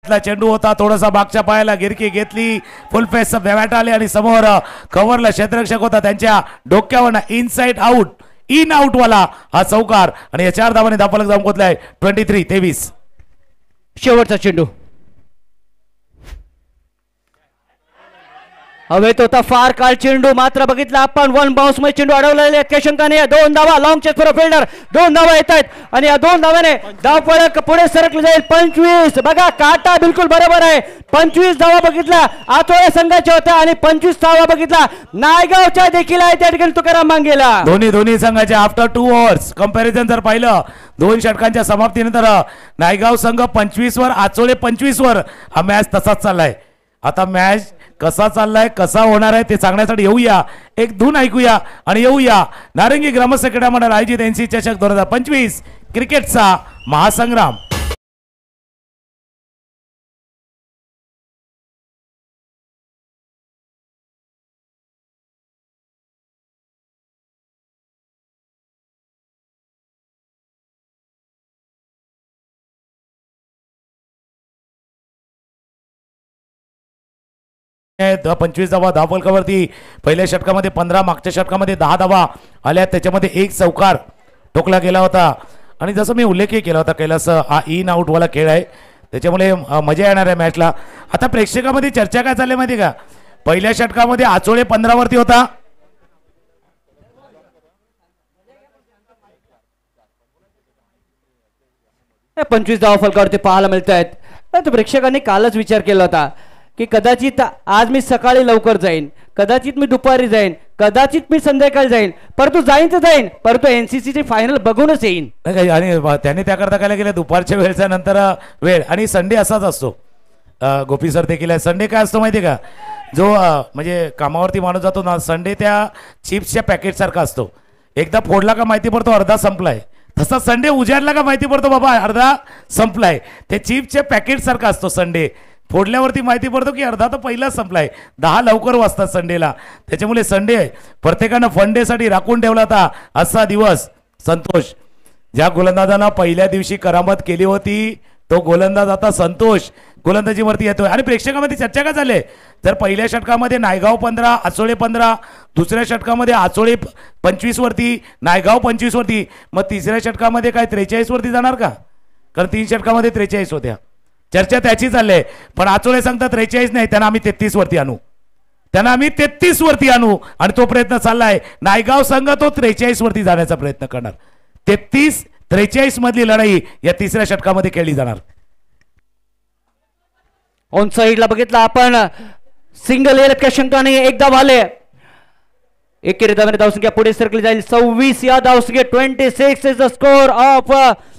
चेंडू होता, थोडासा मागच्या पायाला गिरकी घेतली, फुल फेस बॅट आले आणि समोर कव्हरला क्षेत्ररक्षक होता, त्यांच्या डोक्यावर इनसाइड आउट, इन आउट वाला हा चौकार. आणि या 4 धावांनी धावफलक जाऊन पोहोचलाय 23-23. शेवटचा चेंडू हवेत होता फार काळ चेंडू, मात्र बघितला आपण 1 बाउन्स मध्ये चेंडू अडवलेले आहेत. शंकाने 2 धावा, लॉंग चेस फॉर फिल्डर, 2 धावा येत आहेत आणि या 2 धावाने धावफलक पुढे सरकले जाईल 25. बघा काटा बिलकुल बरोबर आहे. 25 धावा बघितला आचोळ्या संघाच्या होत्या आणि 25 धावा बघितला नायगावच्या देखील आहे त्या ठिकाणी तुकाराम मंगेला. दोन्ही संघाच्या आफ्टर 2 ओव्हर्स कंपॅरिझन जर पाहिलं 2 षटकांच्या समाप्तीनंतर नायगाव संघ 25 वर, आचोळे 25 वर हा मॅच तसाच चाललाय. आता मॅच कसा चाललाय, कसा होणार आहे ते सांगण्यासाठी येऊया, एक धून ऐकूया आणि येऊया. नारंगी ग्रामस्थ क्रीडा मंडळ आयोजित एनसी चषक 2025 क्रिकेटचा महासंग्राम. 25 धावा धावफलकावरती. पहिल्या षटकामध्ये 15, मागच्या षटकामध्ये 10 धावा आल्या. त्याच्यामध्ये एक चौकार ठोकला गेला होता. आणि जसं मी उल्लेखही केला होता कैलास, हा इन आउट वाला खेळ आहे, त्याच्यामुळे मजा येणार आहे मॅचला. आता प्रेक्षकामध्ये चर्चा काय चालली माहिती का, पहिल्या षटकामध्ये आचोळे 15 वरती होता. हे 25 धावा फलकावरती पाहायला मिळत आहेत. तर प्रेक्षकांनी कालच विचार केला होता की कदाचित आज मी सकाळी लवकर जाईन, कदाचित मी दुपारी जाईन, कदाचित मी संध्याकाळी जाईन, परंतु जाईन तर जाईन, परंतु एनसीसीची फायनल बघूनच येईन. आणि त्याने त्याकरता काय केलं, दुपारच्या वेळच्या नंतर वेळ. आणि संडे असाच असतो. गोपी सर देखील आहे. संडे काय असतो माहिती आहे का, जो म्हणजे कामावरती माणूस जातो ना, संडे त्या चिप्सच्या पॅकेटसारखा असतो. एकदा फोडला का माहिती पडतो अर्धा संपलाय, तसा संडे उजाडला का माहिती पडतो बाबा अर्धा संपलाय. ते चिप्सच्या पॅकेट सारखा असतो संडे. फोडल्यावरती माहिती पडतो की अर्धा तर पहिलाच संपलाय. 10 लवकर वाजतात संडेला. त्याच्यामुळे संडे प्रत्येकानं फन डेसाठी राखून ठेवला होता असा दिवस. संतोष ज्या गोलंदाजानं पहिल्या दिवशी करामत केली होती, तो गोलंदाज आता संतोष गोलंदाजीवरती येतोय. आणि प्रेक्षकामध्ये चर्चा काय झाली, तर पहिल्या षटकामध्ये नायगाव 15, आचोळे 15, दुसऱ्या षटकामध्ये आचोळे 25 वरती, नायगाव 25 वरती, मग तिसऱ्या षटकामध्ये काय 43 वरती जाणार का, कारण 3 षटकामध्ये 43 होत्या. चर्चा त्याची चालली आहे. पण आचोळे सांगतात 43 नाही, त्यांना आम्ही 33 वरती आणू, त्यांना आम्ही 33 वरती आणू. आणि तो प्रयत्न चाललाय. नायगाव संघ तो 43 वरती जाण्याचा प्रयत्न करणार. 33-43 मधली लढाई या तिसऱ्या षटकामध्ये खेळली जाणार. ऑन साइडला बघितला आपण, सिंगल एअर शंकाने एकदा वाले एकेरी धावाने धावसंख्या पुढे सरकली जाईल. 26 या धावसंख्या. 26 is the score of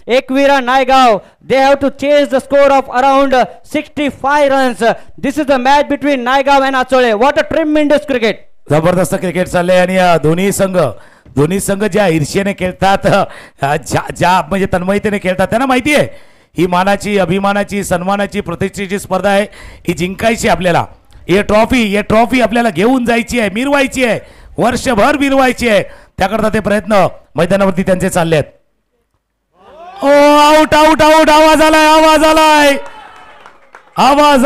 Ekvira Naigaon. They have to chase the score of around 65 runs. This is the match between Naigaon and Achole. What a tremendous cricket. जबरदस्त क्रिकेट चाललंय. आणि दोन्ही संघ ज्या ईर्ष्येने खेळतात, ज्या म्हणजे तन्मयतेने खेळतात, त्यांना माहिती आहे ही मानाची, अभिमानाची, सन्मानाची, प्रतिष्ठेची स्पर्धा आहे. ही जिंकायची आपल्याला. हे ट्रॉफी आपल्याला घेऊन जायची आहे, मिरवायची आहे, वर्षभर मिरवायची आहे. त्याकरता ते प्रयत्न मैदानावरती त्यांचे चालले आहेत. ओ आउट आउट आउट. आवाज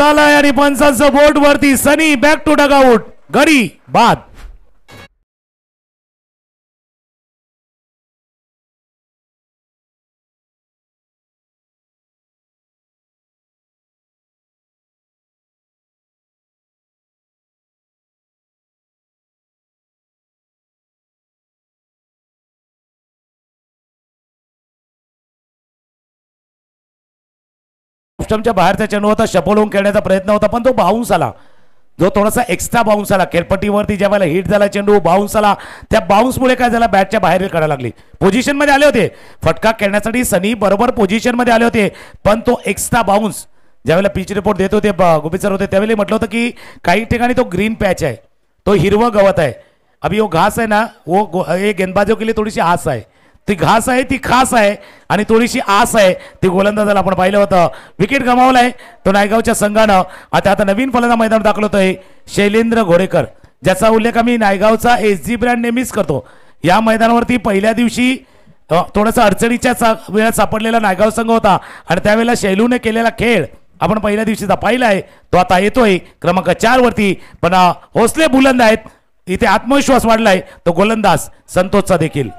आलाय आणि पंचांचं बोर्ड वरती सनी बॅक टू डग आउट. गडी बाद. ऑप्शनच्या बाहेरचा चेंडू होता, शपोलून खेळण्याचा प्रयत्न होता, पण तो बाउन्स आला. जो थोडासा एक्स्ट्रा बाउन्स आला खेळपट्टीवरती, ज्या वेळेला हिट झाला चेंडू, बाउन्स आला. त्या बाउन्समुळे काय झाला, बॅटच्या बाहेर काढायला लागली. पोझिशन मध्ये आले होते फटका खेळण्यासाठी, सनी बरोबर पोझिशन मध्ये आले होते, पण तो एक्स्ट्रा बाउन्स. ज्यावेळेला पिच रिपोर्ट देत होते गोपी सर होते, त्यावेळी म्हटलं होतं की काही ठिकाणी तो ग्रीन पॅच आहे, तो हिरवं गवत आहे. अभी वो घास है ना, वो गेंदबाजों के लिए थोडीशी आस आहे. ती घास आहे, ती खास आहे, आणि थोडीशी आस आहे. ती गोलंदाजाला आपण पाहिलं होतं. विकेट गमावलाय तो नायगावच्या संघानं. आता नवीन फलंदाज मैदानात दाखल होतोय शैलेंद्र घोडेकर, ज्याचा उल्लेख आम्ही नायगावचा SG ब्रँड नेहमीच करतो. या मैदानावरती पहिल्या दिवशी थोडासा अडचणीच्या वेळात सापडलेला नायगाव संघ होता, आणि त्यावेळेला शैलूने केलेला खेळ आपण पहिल्या दिवशीचा पाहिलाय. तो आता येतोय क्रमांक 4 वरती, पण हौसले बुलंद आहेत. इथे आत्मविश्वास वाढलाय तो गोलंदाज संतोषचा देखील.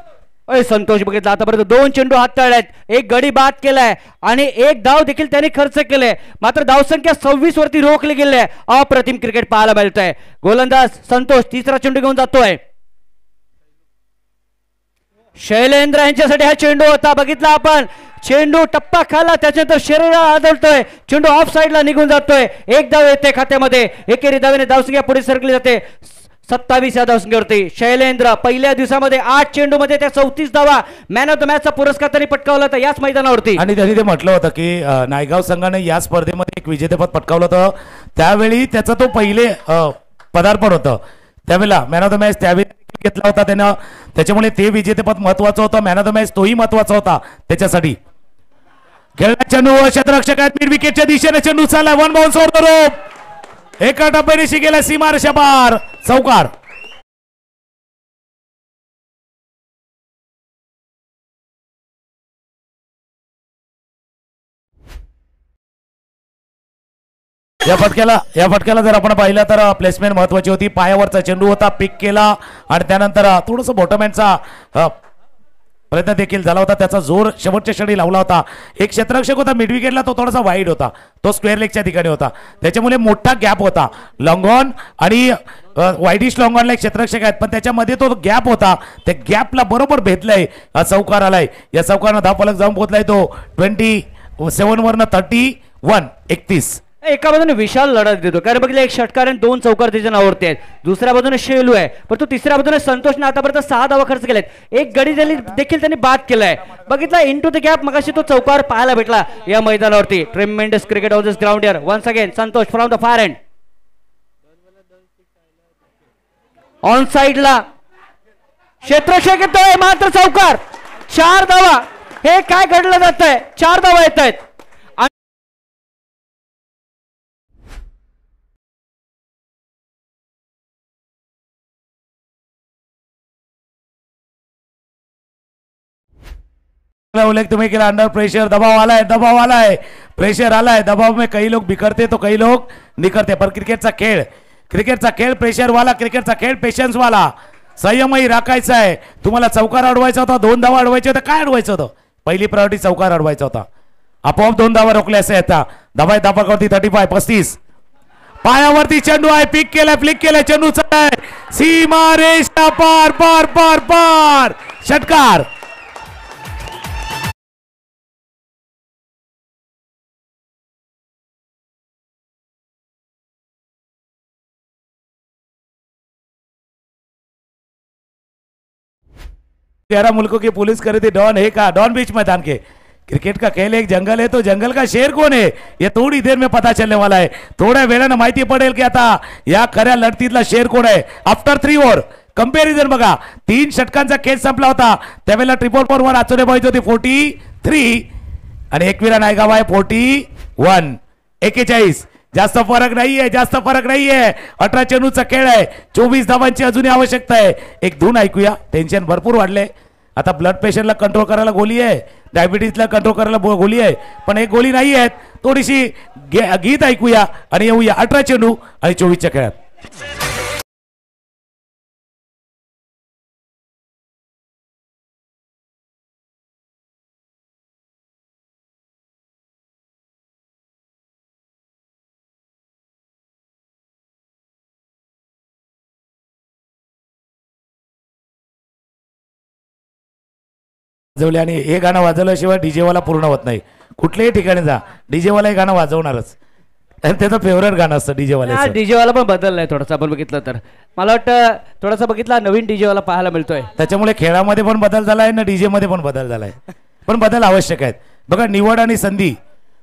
संतोष बघितला आतापर्यंत 2 चेंडू हाताळल्यात, एक गडी बाद केलाय आणि एक धाव देखील त्यांनी खर्च केले. मात्र धावसंख्या 26 वरती रोखली गेली आहे. अप्रतिम क्रिकेट पाहायला मिळतंय. गोलंदाज संतोष तिसरा चेंडू घेऊन जातोय. शैलेंद्र यांच्यासाठी हा चेंडू होता. बघितला आपण, चेंडू टप्पा खाला, त्याच्यानंतर शरीराला आदळतोय, चेंडू ऑफ साइडला निघून जातोय. एक धाव येते खात्यामध्ये. एकेरी धावेने धावसंख्या पुढे सरकली जाते 27 या धावसंख्येवरती. शैलेंद्र पहिल्या दिवसामध्ये 8 चेंडू मध्ये त्या 34 धावा, मॅन ऑफ द मॅचचा पुरस्कार त्यांनी पटकावला होता याच मैदानावरती. आणि त्यांनी ते म्हटलं होतं की नायगाव संघाने या स्पर्धेमध्ये एक विजेतेपद पटकावलं होतं. त्यावेळी त्याचा तो पहिले पदार्पण होतं. त्यावेळेला मॅन ऑफ द मॅच त्यावेळी घेतला होता त्यानं. त्याच्यामुळे ते विजेतेपद महत्वाचं होतं. मॅन ऑफ द मॅच तोही महत्वाचा होता त्याच्यासाठी. खेळला चेंडू क्षेत्ररक्षक आहेत मिड विकेटच्या दिशेने. चेंडू चालला, one bounce over the rope. एका टप्प्याने गेला सीमारेषा पार. चौकार. या फटक्याला जर आपण पाहिलं तर प्लेसमेंट महत्वाची होती. पायावरचा चेंडू होता, पिक केला आणि त्यानंतर थोडंसं बॉटमॅनचा प्रयत्न देखील झाला होता. त्याचा जोर शेवटच्या क्षणी लावला होता. एक क्षेत्ररक्षक होता मिड विकेटला, तो थोडासा वाईड होता, तो स्क्वेअर लेगच्या ठिकाणी होता, त्याच्यामुळे मोठा गॅप होता. लॉंग ऑन आणि वाईडिश लॉंग ऑनला एक क्षेत्ररक्षक आहेत, पण त्याच्यामध्ये तो गॅप होता, त्या गॅपला बरोबर भेटलाय, हा चौकार आलाय. या चौकारानं धावफलक जाऊन पोहोचलाय तो 27 वरनं 31. एका बाजूने विशाल लढत देतो, कारण बघितलं एक षटकार आणि 2 चौकार त्याच्या नावावरती आहेत. दुसऱ्या बाजूने शेलू आहे, पण तो तिसऱ्या बाजूने संतोषने आतापर्यंत 6 धावा खर्च केलेत. एक गडी देखील त्यांनी बाद केलाय. बघितला इनटू द गॅप मगाशी तो चौकार पाहायला भेटला या मैदानावरती. Tremendous cricket of this ground here once again Santosh from the far end. On साइडला क्षेत्ररक्षक येतोय, मात्र चौकार. 4 धावा. हे काय घडलं जात आहे? 4 धावा येत आहेत. उल्लेख तुम्हें किया अंडर प्रेशर, दबाव आला है, प्रेशर आला है. दबाव में कई लोग बिखरते तो कई लोग निखरते, पर क्रिकेटचा खेळ प्रेशर वाला, क्रिकेटचा खेळ पेशन्स वाला. संयमही राखायचा आहे. तुम्हाला चौकार अडवायचा होता, 2 धावा अडवायचे होते, काय अडवायचं होतं? पहिली प्रायोरिटी चौकार अडवायचा होता, आपोआप 2 धावा रोखल्या असं येतात. धापावरती 35. पायावरती चेंडू आहे, पिक केलाय, फ्लिक केलाय, चेंडू आहे सीमा रेषा पार पार पार पार. षटकार. ग्यारह मुल्कों की पुलिस करी थी डॉन है का डॉन बीच मैदान के. क्रिकेट का खेल एक जंगल है, तो जंगल का शेर कौन है ये थोड़ी देर में पता चलने वाला है. थोड्या वेळानं माहिती पडेल की आता या खऱ्या लढतीतला शेर कोण आहे. आफ्टर 3 ओव्हर कंपॅरिझन बघा, 3 षटकांचा खेळ संपला होता, त्यावेळेला ट्रिपल 4 वर आचोरे पाहिजे होती 43 आणि एकविरा नायगाव आहे 41. 41. जास्त फरक नाहीये, 18 चेंडूचा खेळ आहे, 24 धावांची अजूनही आवश्यकता आहे. एक धून ऐकूया, टेन्शन भरपूर वाढले. आता ब्लड प्रेशरला कंट्रोल करायला गोळी आहे, डायबिटीजला कंट्रोल करायला गोळी आहे, पण एक गोळी नाही आहेत. थोडीशी गीत ऐकूया आणि येऊया 18 चेंडू आणि 24च्या खेळात. वाजवले आणि हे गाणं वाजवल्याशिवाय डीजे वाला पूर्ण होत नाही. कुठल्याही ठिकाणी जा, डीजे वाला हे गाणं वाजवणारच, आणि त्याचं फेवरेट गाणं असतं डीजे वाला. डीजे वाला पण बदललाय थोडासा, आपण बघितलं तर मला वाटतं थोडासा बघितला नवीन डीजे वाला पाहायला मिळतोय. त्याच्यामुळे खेळामध्ये पण बदल झालाय ना, डीजे मध्ये पण बदल झालाय, पण बदल आवश्यक आहेत. बघा, निवड आणि संधी,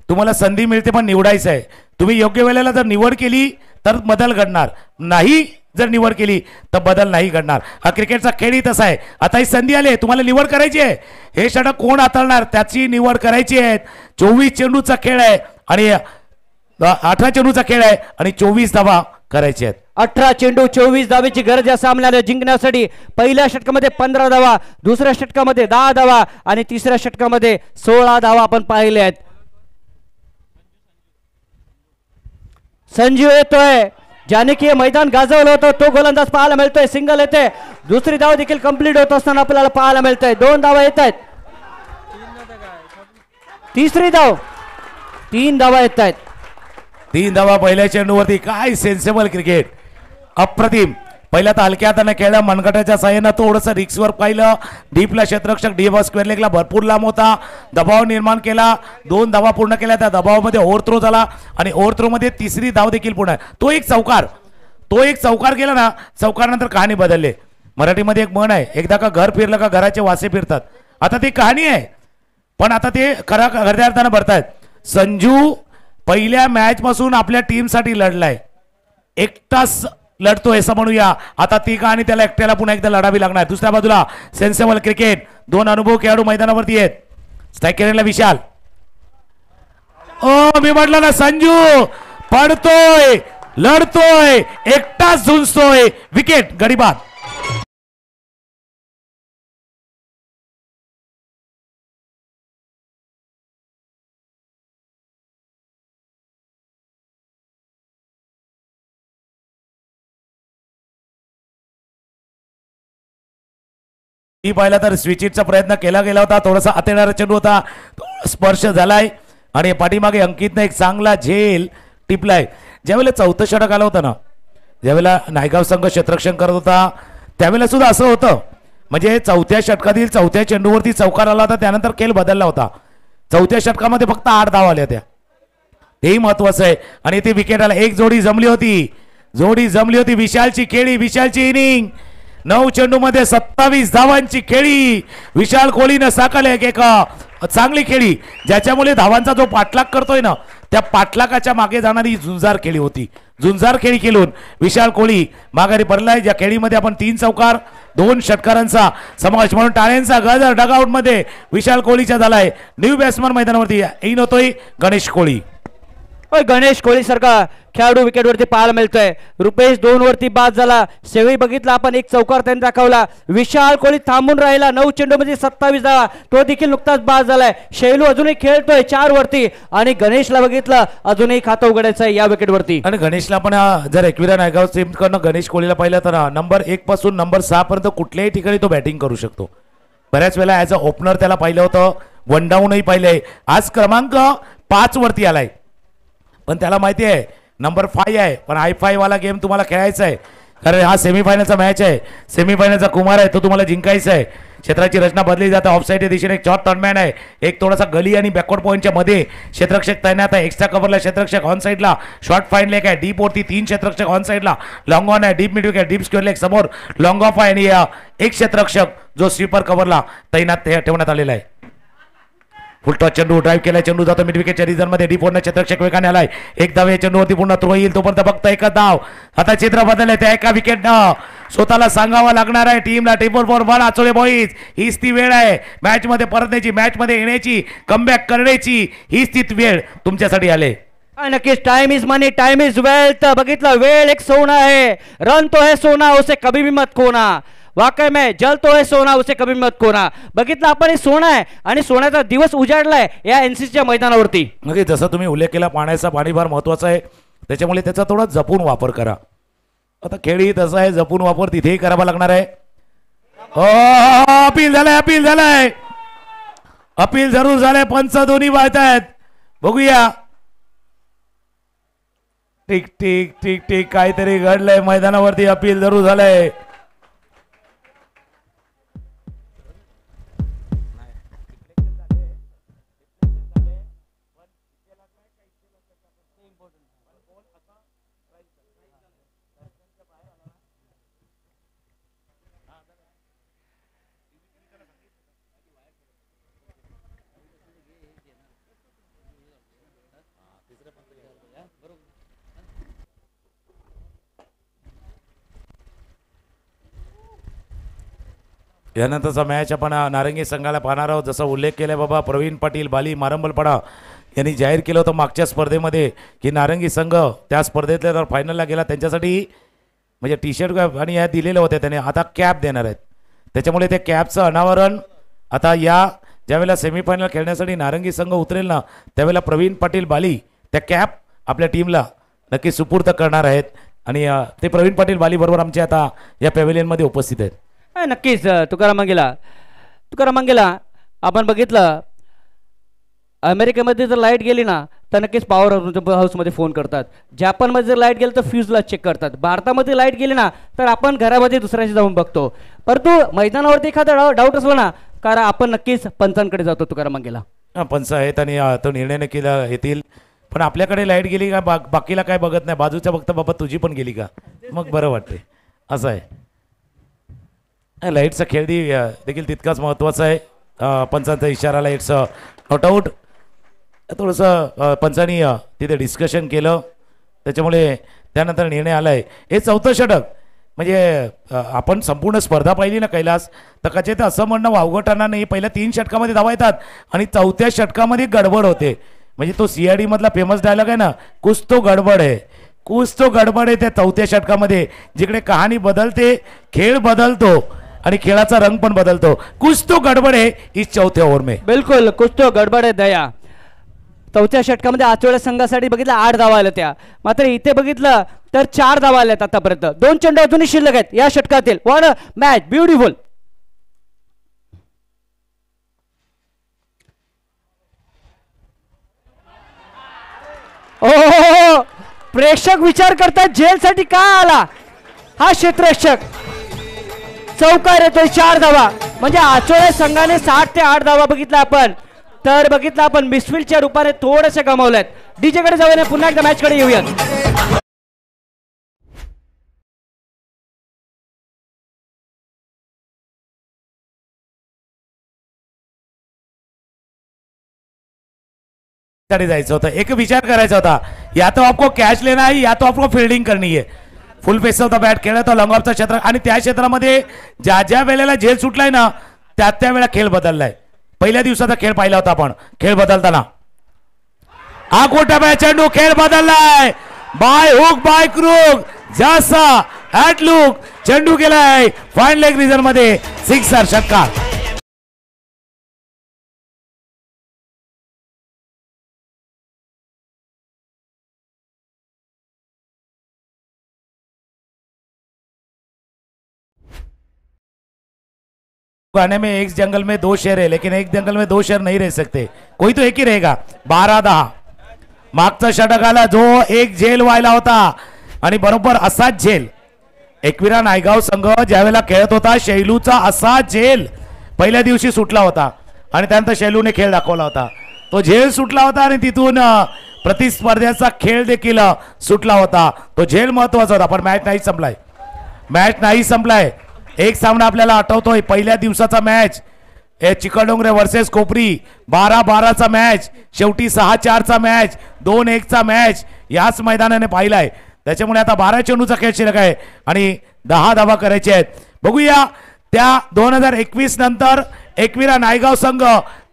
तुम्हाला संधी मिळते पण निवडायचं आहे. तुम्ही योग्य वेळेला जर निवड केली तर बदल घडणार, नाही जर निवड केली तर बदल नाही घडणार. हा क्रिकेटचा खेळही तसा आहे. आता ही संधी आली, तुम्हाला निवड करायची आहे. हे षटक कोण हाताळणार त्याची निवड करायची आहे. 24 चेंडूचा खेळ आहे आणि 18 चेंडूचा खेळ आहे आणि 24 धावा करायचे आहेत. 18 चेंडू 24 धावेची गरज या सामन्याला जिंकण्यासाठी. पहिल्या षटकामध्ये 15 धावा, दुसऱ्या षटकामध्ये 10 धावा आणि तिसऱ्या षटकामध्ये 16 धावा आपण पाहिले आहेत. संजीव येतोय, ज्याने की मैदान गाजवलं होतं तो गोलंदाज पाहायला मिळतोय. सिंगल येते, दुसरी धाव देखील कंप्लीट होत असताना आपल्याला पाहायला मिळतंय. 2 धावा येत आहेत, तिसरी धाव, 3 धावा येत आहेत. 3 धावा पहिल्या चेंडूवरती. काय सेन्सेबल क्रिकेट, अप्रतिम. पहिल्या तर हलक्या हाताने खेळला, मनगटाच्या साह्यानं थोडंसं रिक्सवर पाहिलं. डीपला क्षेत्ररक्षक डी बॉस स्क्वेअर लेगला भरपूर लांब होता, दबाव निर्माण केला. 2 धावा पूर्ण केल्या, त्या दबावामध्ये ओव्हरथ्रो झाला आणि ओव्हरथ्रोमध्ये तिसरी धाव देखील पूर्ण. तो एक चौकार केला ना, चौकारानंतर कहाणी बदलले. मराठीमध्ये एक म्हण आहे, एकदा का घर फिरलं का घराचे वासे फिरतात. आता ती कहाणी आहे, पण आता ते खऱ्या अर्थानं भरतायत. संजू पहिल्या मॅच पासून आपल्या टीमसाठी लढलाय, एकटाच लढतोय असं म्हणूया. आता ती कहाणी त्याला एकट्याला पुन्हा एकदा लढावी लागणार. दुसऱ्या बाजूला सेन्सेबल क्रिकेट, 2 अनुभव खेळाडू मैदानावरती आहेत. स्ट्राईक केलेला विशाल, मी म्हटलं ना, संजू पडतोय, लढतोय, एकटाच झुंजतोय. विकेट, गडीबाद. ती पाहिला तर स्विचिटचा प्रयत्न केला गेला होता, थोडासा आतेणारा चेंडू होता, स्पर्श झालाय आणि पाठीमागे अंकितने एक चांगला झेल टिपलाय. ज्यावेळेला चौथं षटक आलं होतं ना, ज्यावेळेला नायगाव संघ क्षेत्ररक्षण करत होता त्यावेळेला सुद्धा असं होतं. म्हणजे चौथ्या षटकातील चौथ्या चेंडूवरती चौकार आला होता, त्यानंतर खेळ बदलला होता. चौथ्या षटकामध्ये फक्त 8 धावा आल्या त्या, हेही महत्वाचं आहे. आणि ती विकेटाला एक जोडी जमली होती, विशालची खेळी, विशालची इनिंग. 9 चेंडूमध्ये 27 धावांची खेळी विशाल कोहलीनं साकारले. एक चांगली खेळी, ज्याच्यामुळे धावांचा जो पाठलाग करतोय ना, त्या पाठलागाच्या मागे जाणारी झुंजार खेळी होती. झुंजार खेळी खेळून विशाल कोहली माघारी पडलाय. ज्या खेळीमध्ये आपण 3 चौकार 2 षटकारांचा समावेश, म्हणून टाळ्यांचा गजर डगआउट मध्ये विशाल कोहलीचा झालाय. न्यू बॅट्समन मैदानावरती इन होतोय गणेश कोहली. गणेश कोहली सारखा खेळाडू विकेटवरती पाहायला मिळतोय. रुपेश 2 वरती बाद झाला. शेवटी बघितला आपण, एक चौकार त्यांनी दाखवला. विशाल कोहली थांबून राहिला. 9 चेंडूमध्ये 27 धावा, तो देखील नुकताच बाद झालाय. शैलू अजूनही खेळतोय 4 वरती आणि गणेशला बघितलं अजूनही खातं उघडायचं आहे या विकेटवरती. आणि गणेशला पण जर एकविरा नायगाव टीमकडनं गणेश कोहलीला पाहिलं तर नंबर 1 पासून नंबर 6 पर्यंत कुठल्याही ठिकाणी तो बॅटिंग करू शकतो. बऱ्याच वेळा ॲज अ ओपनर त्याला पाहिलं होतं, वन डाऊनही पाहिलंय. आज क्रमांक 5 वरती आलाय, पण त्याला माहिती आहे नंबर 5 आहे, पण I5 वाला गेम तुम्हाला खेळायचा आहे. कारण हा सेमीफायनलचा मॅच आहे, सेमीफायनलचा कुमार आहे, तो तुम्हाला जिंकायचा आहे. क्षेत्राची रचना बदलली जाते. ऑफ साईडच्या दिशेने एक शॉर्ट टर्नमॅन आहे, एक थोडासा गली आणि बॅकवर्ड पॉईंटच्या मध्ये क्षेत्ररक्षक तैनात आहे. एक्स्ट्रा कव्हरला क्षेत्ररक्षक ऑन साईडला, शॉर्ट फाईन लेग आहे, डीप वरती 3 क्षेत्ररक्षक ऑन साईडला, लॉंग ऑन आहे, deep mid wicket, deep square leg समोर लॉंग ऑफ आहे आणि एक क्षेत्ररक्षक जो स्वीपर कव्हरला तैनात ठेवण्यात आलेला आहे. फुल टॉस चेंडू ड्राईव्ह केला, चेंडू जातो मिड विकेटच्या रिझन मध्ये. डीप वरनं क्षेत्ररक्षक वेगाने आलाय. एक धाव या चेंडूवरती पूर्ण थ्रो येईल, तोपर्यंत फक्त एकच धाव. आता चित्र बदलले, त्या एका विकेटनं स्वतःला सांगावं लागणार आहे टीमला. टेबल फॉर 1 आचोळे बॉईज, हीच ती वेळ आहे मॅच मध्ये परतण्याची, मॅच मध्ये येण्याची, कमबॅक करण्याची. हीच ती वेळ तुमच्यासाठी आले. नक्कीच time is money, time is wealth. बघितलं, वेळ एक सोना है, रन तो है सोना, उसे कभी भी मत खोना. वाकई में जल तो है सोना, उसे कभी मत खोना. बघितलं आपण, हे सोना आहे आणि सोन्याचा दिवस उजाडलाय या एनसीसीच्या मैदानावरती. नक्की जसं तुम्ही उल्लेख केला, पाण्याचा पाणी फार महत्वाचा आहे, त्याच्यामुळे त्याचा थोडा जपून वापर करा. आता खेळी तसं आहे, जपून वापर तिथेही करावा लागणार आहे. अपील झालंय, अपील जरूर झालंय. पंच दोन्ही वाहत आहेत, बघूया. ठीक ठीक ठीक ठीक, काहीतरी घडलंय मैदानावरती. अपील जरूर झालंय. यानंतरचा मॅच आपण नारंगी संघाला पाहणार आहोत. जसा उल्लेख केलाय बाबा, प्रवीण पाटील बाली मारंबलपाडा यांनी जाहीर केलं होतं मागच्या स्पर्धेमध्ये की नारंगी संघ त्या स्पर्धेतल्या जर फायनलला गेला त्यांच्यासाठी म्हणजे टी शर्ट आणि या दिलेल्या होत्या, त्याने आता कॅप देणार आहेत. त्याच्यामुळे ते कॅपचं अनावरण आता या ज्यावेळेला सेमीफायनल खेळण्यासाठी नारंगी संघ उतरेल ना, त्यावेळेला प्रवीण पाटील बाली त्या कॅप आपल्या टीमला नक्की सुपूर्द करणार आहेत. आणि ते प्रवीण पाटील बाली बरोबर आमचे आता या पॅव्हेलियनमध्ये उपस्थित आहेत. नक्कीच तुकाराम मंगेला आपण बघितलं, अमेरिकेमध्ये जर लाईट गेली ना तर नक्कीच पॉवर हाऊसमध्ये फोन करतात. जपानमध्ये जर लाईट गेली तर फ्यूजला चेक करतात. भारतामध्ये लाईट गेली ना तर आपण घरामध्ये दुसऱ्याशी जाऊन बघतो. परंतु मैदानावरती एखादा डाऊट असला ना, कारण आपण नक्कीच पंचांकडे जातो. तुकाराम मंगेला पंच आहेत आणि तो निर्णय नक्की येतील. पण आपल्याकडे लाईट गेली का बाकीला काय बघत नाही, बाजूच्या बघता बाबा तुझी पण गेली का, मग बरं वाटते. असं आहे, लाईटचा खेळ देखील तितकाच महत्त्वाचा आहे. पंचांचा इशाराला इट्स नॉट आऊट. थोडंसं पंचांनी तिथे डिस्कशन केलं, त्याच्यामुळे त्यानंतर निर्णय आला आहे. हे 4थं षटक म्हणजे आपण संपूर्ण स्पर्धा पाहिली ना कैलास, तर कदाचित असं म्हणणं वावगं ठरणार नाही. पहिल्या 3 षटकामध्ये धावा येतात आणि 4थ्या षटकामध्ये गडबड होते. म्हणजे तो CID मधला फेमस डायलॉग आहे ना, कुछ तो गडबड आहे, कुछ तो गडबड आहे. त्या 4थ्या षटकामध्ये जिकडे कहाणी बदलते, खेळ बदलतो आणि खेळाचा रंग पण बदलतो. कुछ तो गडबड आहे इस 4थ्या ओव्हर में. बिलकुल कुछ तो गडबड आहे दया. 4थ्या षटकामध्ये आचोळ्या संघासाठी बघितलं 8 धावा आल्या त्या, मात्र इथे बघितलं तर 4 धावा आल्यात आतापर्यंत. 2 चेंडू अजूनही शिल्लक आहेत या षटकातील. What a match, beautiful. प्रेक्षक विचार करतात जेलसाठी का आला हा क्षेत्ररक्षक. चौकार येतोय 4 धावा म्हणजे आचोळे संघाने 7 ते 8 धावा बघितला आपण. तर बघितलं आपण मिसफिल्डच्या रूपाने थोडेसे गमावलेत. डीजे कडे जाऊया पुन्हा एकदा मॅच कडे येऊयात. जायचं होतं. एक विचार करायचा होता, या तो आपको कॅच लेना है या तो आपको फील्डिंग करनी है. फुल पेस होता बॅट खेळत होता लॉंग ऑफचा क्षेत्र आणि त्या क्षेत्रामध्ये ज्या ज्या वेळेला झेल सुटलाय ना त्या वेळेला खेळ बदललाय. पहिल्या दिवसाचा खेळ पाहिला होता आपण. खेळ बदलताना हा कोटा बॅट चेंडू खेळ बदललाय. बाय हुक बाय क्रूक जासा ॲट लुक चेंडू गेलाय फाईन लेग रिजन मध्ये. सिक्सर षटकार. गाने में एक जंगल में 2 शेर है लेकिन एक जंगल में 2 शेर नहीं रह सकते. कोई तो एक ही रहेगा. 12-10 मागचा षटक आला जो एक झेल व्हायला होता आणि बरोबर असाच झेल एकविरा नायगाव संघ ज्यावेळेला खेळत होता शैलूचा असा झेल पहिल्या दिवशी सुटला होता आणि त्यानंतर शैलूने खेळ दाखवला होता. तो झेल सुटला होता आणि तिथून प्रतिस्पर्ध्याचा खेळ देखील सुटला होता. तो झेल महत्वाचा होता पण मॅच नाही संपलाय. एक सामना आपल्याला आठवतोय पहिल्या दिवसाचा मॅच चिकडोंगरे वर्सेस कोपरी 12-12चा मॅच शेवटी 6-4चा मॅच 2-1चा मॅच याच मैदानाने पाहिलाय. त्याच्यामुळे आता 12 चेंडूचा खेळ शिल्लक आहे आणि 10 धावा करायचे आहेत. बघूया त्या 2021 नंतर एकविरा नायगाव संघ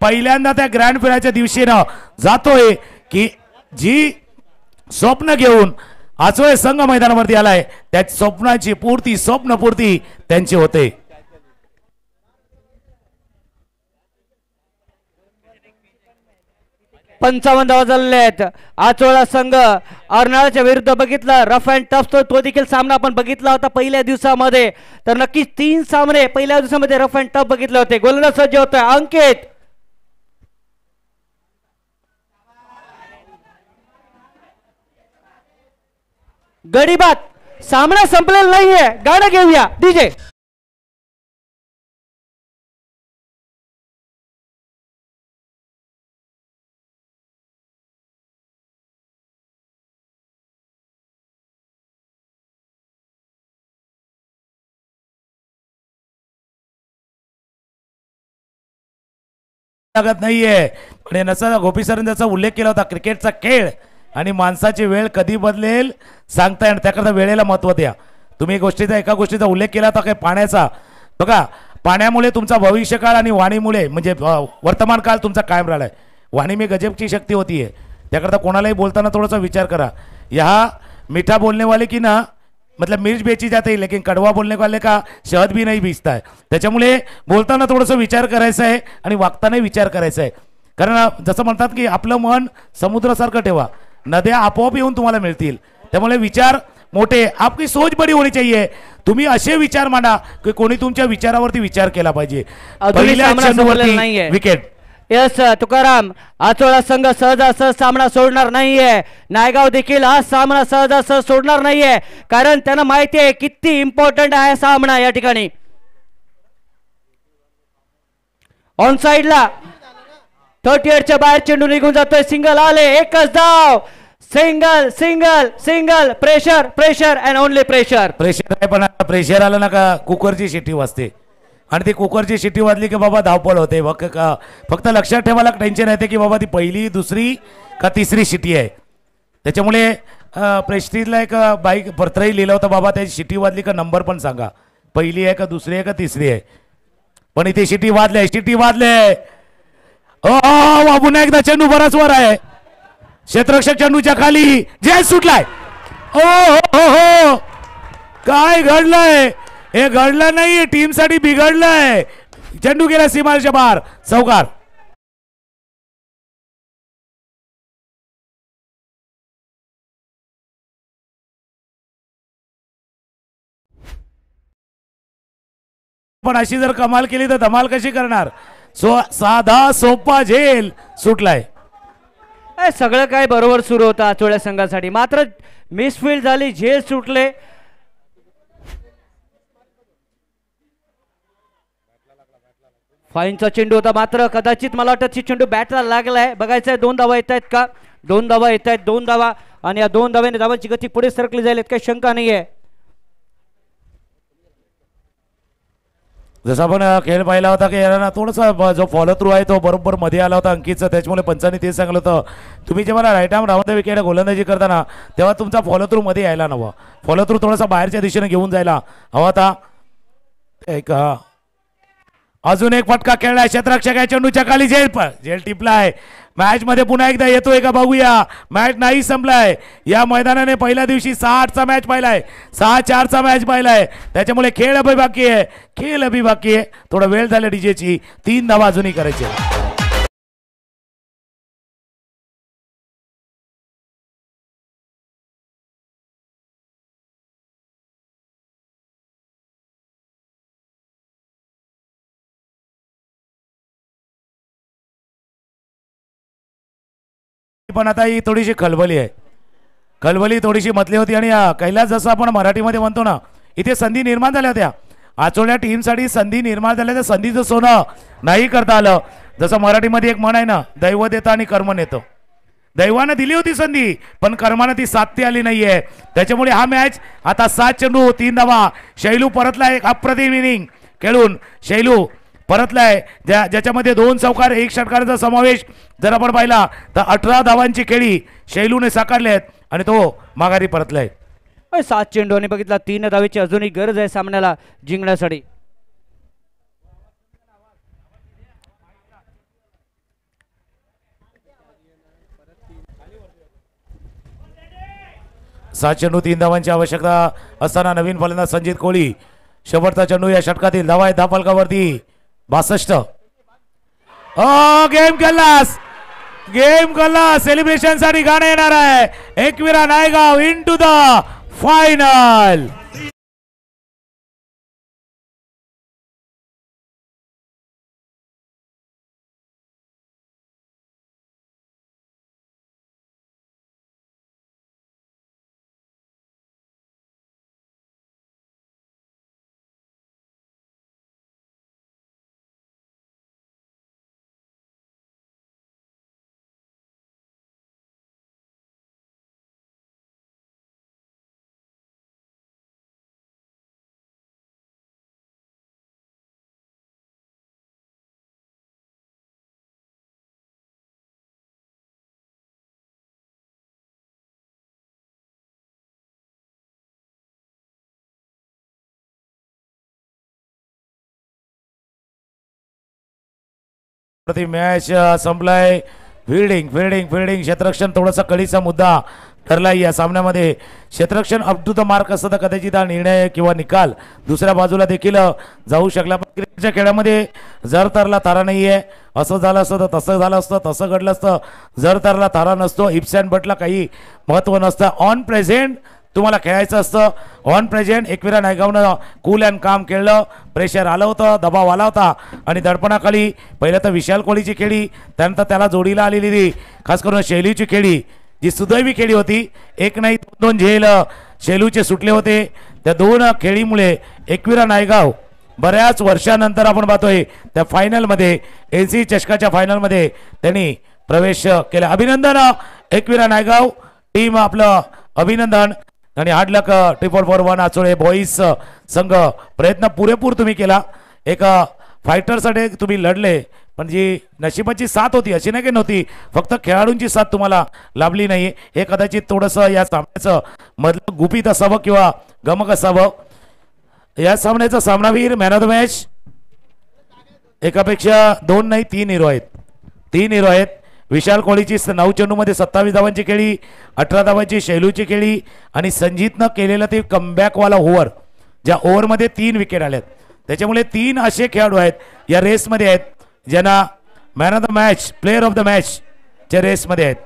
पहिल्यांदा त्या ग्रँड फिनालच्या दिवशीनं जातोय की जी स्वप्न घेऊन आचोळे संघ मैदानावरती आलाय त्या स्वप्नाची स्वप्नपूर्ती त्यांची होते. पंचावन्न धावा झालेल्या आहेत. आचोळा संघ अर्नाळाच्या विरुद्ध बघितला रफ अँड टफ तो देखील सामना आपण बघितला होता पहिल्या दिवसामध्ये. तर नक्कीच 3 सामने पहिल्या दिवसामध्ये रफ अँड टफ बघितले होते. गोलंदाज सज्ज होतोय अंकित. गडीबात सामना संपलेला नाहीये. गाणं घेऊया डीजे. लागत नाहीये पण नसा गोपी सरांनी त्याचा उल्लेख केला होता. क्रिकेटचा खेळ आणि माणसाची वेळ कधी बदलेल सांगता येणार. त्याकरता वेळेला महत्त्व द्या. तुम्ही एका गोष्टीचा उल्लेख केला होता काय पाण्याचा. बघा पाण्यामुळे तुमचा भविष्यकाळ आणि वाणीमुळे म्हणजे वर्तमान काळ तुमचा कायम राहिलाय. वाणी में गजबची शक्ती होती है. त्याकरता कोणालाही बोलताना थोडासा विचार करा. यहाँ मीठा बोलने वाले की ना मतलब मिर्च बेची जाते है लेकिन कड़वा बोलने वाले का शहद भी नहीं बीचता है. त्याच्यामुळे बोलताना थोडासा विचार करायचा आहे आणि वागतानाही विचार करायचा आहे. कारण जसं म्हणतात की आपलं मन समुद्रासारखं ठेवा नद्या आपोआप येऊन तुम्हाला मिळतील. त्यामुळे विचार मोठे आपकी सोच बड़ी होनी चाहिए. तुम्ही असे विचार मांडा की कोणी तुमच्या विचारावरती विचार केला पाहिजे. पहिल्या चेंडूवरती विकेट. यस तुकाराम आचोळा संघ सहजासहज सामना सोडणार नाहीये. नायगाव देखील हा सामना सहजासहज सोडणार नाहीये कारण त्यांना माहिती आहे किती इम्पॉर्टंट आहे सामना. या ठिकाणी ऑन साइडला 38च्या बाहेर चेंडू निघून जातोय. सिंगल आले. एकच धाव. Single single single. Pressure pressure and only pressure. Pressure आहे पण प्रेशर आलं ना का कुकरची शिट्टी वाजते आणि ती कुकरची शिट्टी वाजली की बाबा धावपळ होते. फक्त लक्षात ठेवायला टेन्शन येते की बाबा ती पहिली दुसरी का तिसरी शिट्टी आहे. त्याच्यामुळे प्रेस्टिजला एक बाईक पत्रही लिहिलं होतं बाबा त्याची शिट्टी वाजली का नंबर पण सांगा पहिली आहे का दुसरी आहे का तिसरी आहे. पण इथे शिट्टी वाजले. पुन्हा एकदा चेंडू बराच वर आहे. क्षेत्ररक्षक चेंडूच्या खाली जय सुटलाय. ओ हो काय घडलंय. हे घडलं नाही टीम साठी बिघडलंय. चेंडू गेला सीमारेषेच्या बाहेर. चौकार. पण अशी जर कमाल केली तर धमाल कशी करणार. साधा सोपा झेल सुटलाय. सगळं काय बरोबर सुरू होतं आचोळ्या संघासाठी, मात्र मिसफील्ड झाली, झेल सुटले. फाईनचा चेंडू होता, मात्र कदाचित मला वाटतं चेंडू बॅटला लागलाय. बघायचंय 2 धावा येत आहेत का, 2 धावा येत आहेत, 2 धावा, आणि या 2 धाव्याने धावांची गती पुढे सरकली जाईल काही शंका नाहीये. जसा आपण खेळ पाहिला होता की याला थोडासा जो फॉलो थ्रू आहे तो बरोबर मध्ये आला होता अंकितचा, त्याच्यामुळे पंचांनी तेच सांगितलं होतं तुम्ही जेव्हा right arm round the wicket गोलंदाजी करताना तेव्हा तुमचा फॉलो थ्रू मध्ये यायला नवा, फॉलो थ्रू थोडासा बाहेरच्या दिशेने घेऊन जायला हवा होता. एक अजून एक फटका खेळलाय, क्षेत्ररक्षक आहे, चेंडूच्या खाली झेल टिपलाय. मॅच मध्ये पुन्हा एकदा येतोय का बघूया. मॅच नाही संपलाय. या मैदानाने पहिल्या दिवशी 6-8चा मॅच पाहिलाय, 6-4चा मॅच पाहिलाय, त्याच्यामुळे खेळ अभि बाकी आहे, थोडा वेळ झाला डीजेची. 3 धावा अजूनही करायची. पण आता ही थोडीशी खलबली थोडीशी मतली होती. आणि कैलास जसं आपण मराठीमध्ये म्हणतो ना, इथे संधी निर्माण झाल्या होत्या, आचोळ्या टीमसाठी संधी निर्माण झाल्या, त्या संधीचं सोनं नाही करता आलं. जसं मराठीमध्ये एक म्हण आहे ना, दैव देतं आणि कर्म नेतं. दैवानं दिली होती संधी पण कर्मानं ती साधती आली नाहीये, त्याच्यामुळे हा मॅच आता 7 चेंडू 3 धावा. शैलू परतला, एक अप्रतिम इनिंग खेळून शैलू परतलाय, ज्याच्यामध्ये 2 चौकार 1 षटकाराचा समावेश जर आपण पाहिला तर 18 धावांची खेळी शैलूने साकारले आहेत आणि तो माघारी परतलाय. 7 चेंडूने बघितला, 3 धावेची अजूनही गरज आहे सामन्याला जिंकण्यासाठी. सात चेंडू 3 धावांची आवश्यकता असताना नवीन फलंदाज संजित कोळी. शेवटचा चेंडू या षटकातील धावा आहे धापलकावरती 62. गेम कल्ला सेलिब्रेशन साठी गाणं येणार आहे. Ekvira Naigaon into the final. Match संपलाय. फिल्डिंग क्षेत्ररक्षण थोडासा कळीचा मुद्दा ठरलाय या सामन्यामध्ये. क्षेत्ररक्षण अप टू द मार्क असतं तर कदाचित हा निर्णय किंवा निकाल दुसऱ्या बाजूला देखील जाऊ शकला. पण क्रिकेटच्या खेळामध्ये जर तरला तारा नाहीये, असं झालं असतं तर तसं झालं असतं, तसं घडलं असतं. जर तरला तारा नसतो, इफ्स अँड बटला काही महत्व नसतं. ऑन प्रेझेंट तुम्हाला खेळायचं असतं. ऑन प्रेझेंट एकविरा नायगावनं कूल अँड काम खेळलं. प्रेशर आलं होतं, दबाव आला होता आणि दडपणाखाली पहिलं तर विशाल कोहलीची खेळी, त्यानंतर त्याला जोडीला आलेली खास करून शैलीची खेळी जी सुदैवी खेळी होती. 1 नाही 2 झेल शैलूचे सुटले होते. त्या 2 खेळीमुळे एकविरा नायगाव बऱ्याच वर्षानंतर आपण पाहतोय त्या फायनलमध्ये, एनसी चषकाच्या फायनलमध्ये त्यांनी प्रवेश केला. अभिनंदन एकविरा नायगाव टीम, आपलं अभिनंदन. आणि 8 लाख 441 आचोळे बॉईज संघ प्रयत्न पुरेपूर तुम्ही केला. एक फायटरसाठी तुम्ही लढले, पण जी नशिबाची साथ होती अशी नाही की नव्हती, फक्त खेळाडूंची साथ तुम्हाला लाभली नाही. हे कदाचित थोडंसं या सामन्याचं मधलं गुपित असावं किंवा गमक असावं. या सामन्याचा सामनावीर मॅन ऑफ द मॅच एकापेक्षा 2 नाही 3 हिरो आहेत. विशाल कोहलीची 9 चेंडूमध्ये 27 धावांची खेळी, 18 धावांची शैलूची खेळी आणि संजीतनं केलेलं ते कमबॅकवाला ओव्हर, ज्या ओव्हरमध्ये 3 विकेट आल्यात. त्याच्यामुळे 3 असे खेळाडू आहेत या रेसमध्ये आहेत ज्यांना man of the match, player of the match च्या रेसमध्ये आहेत.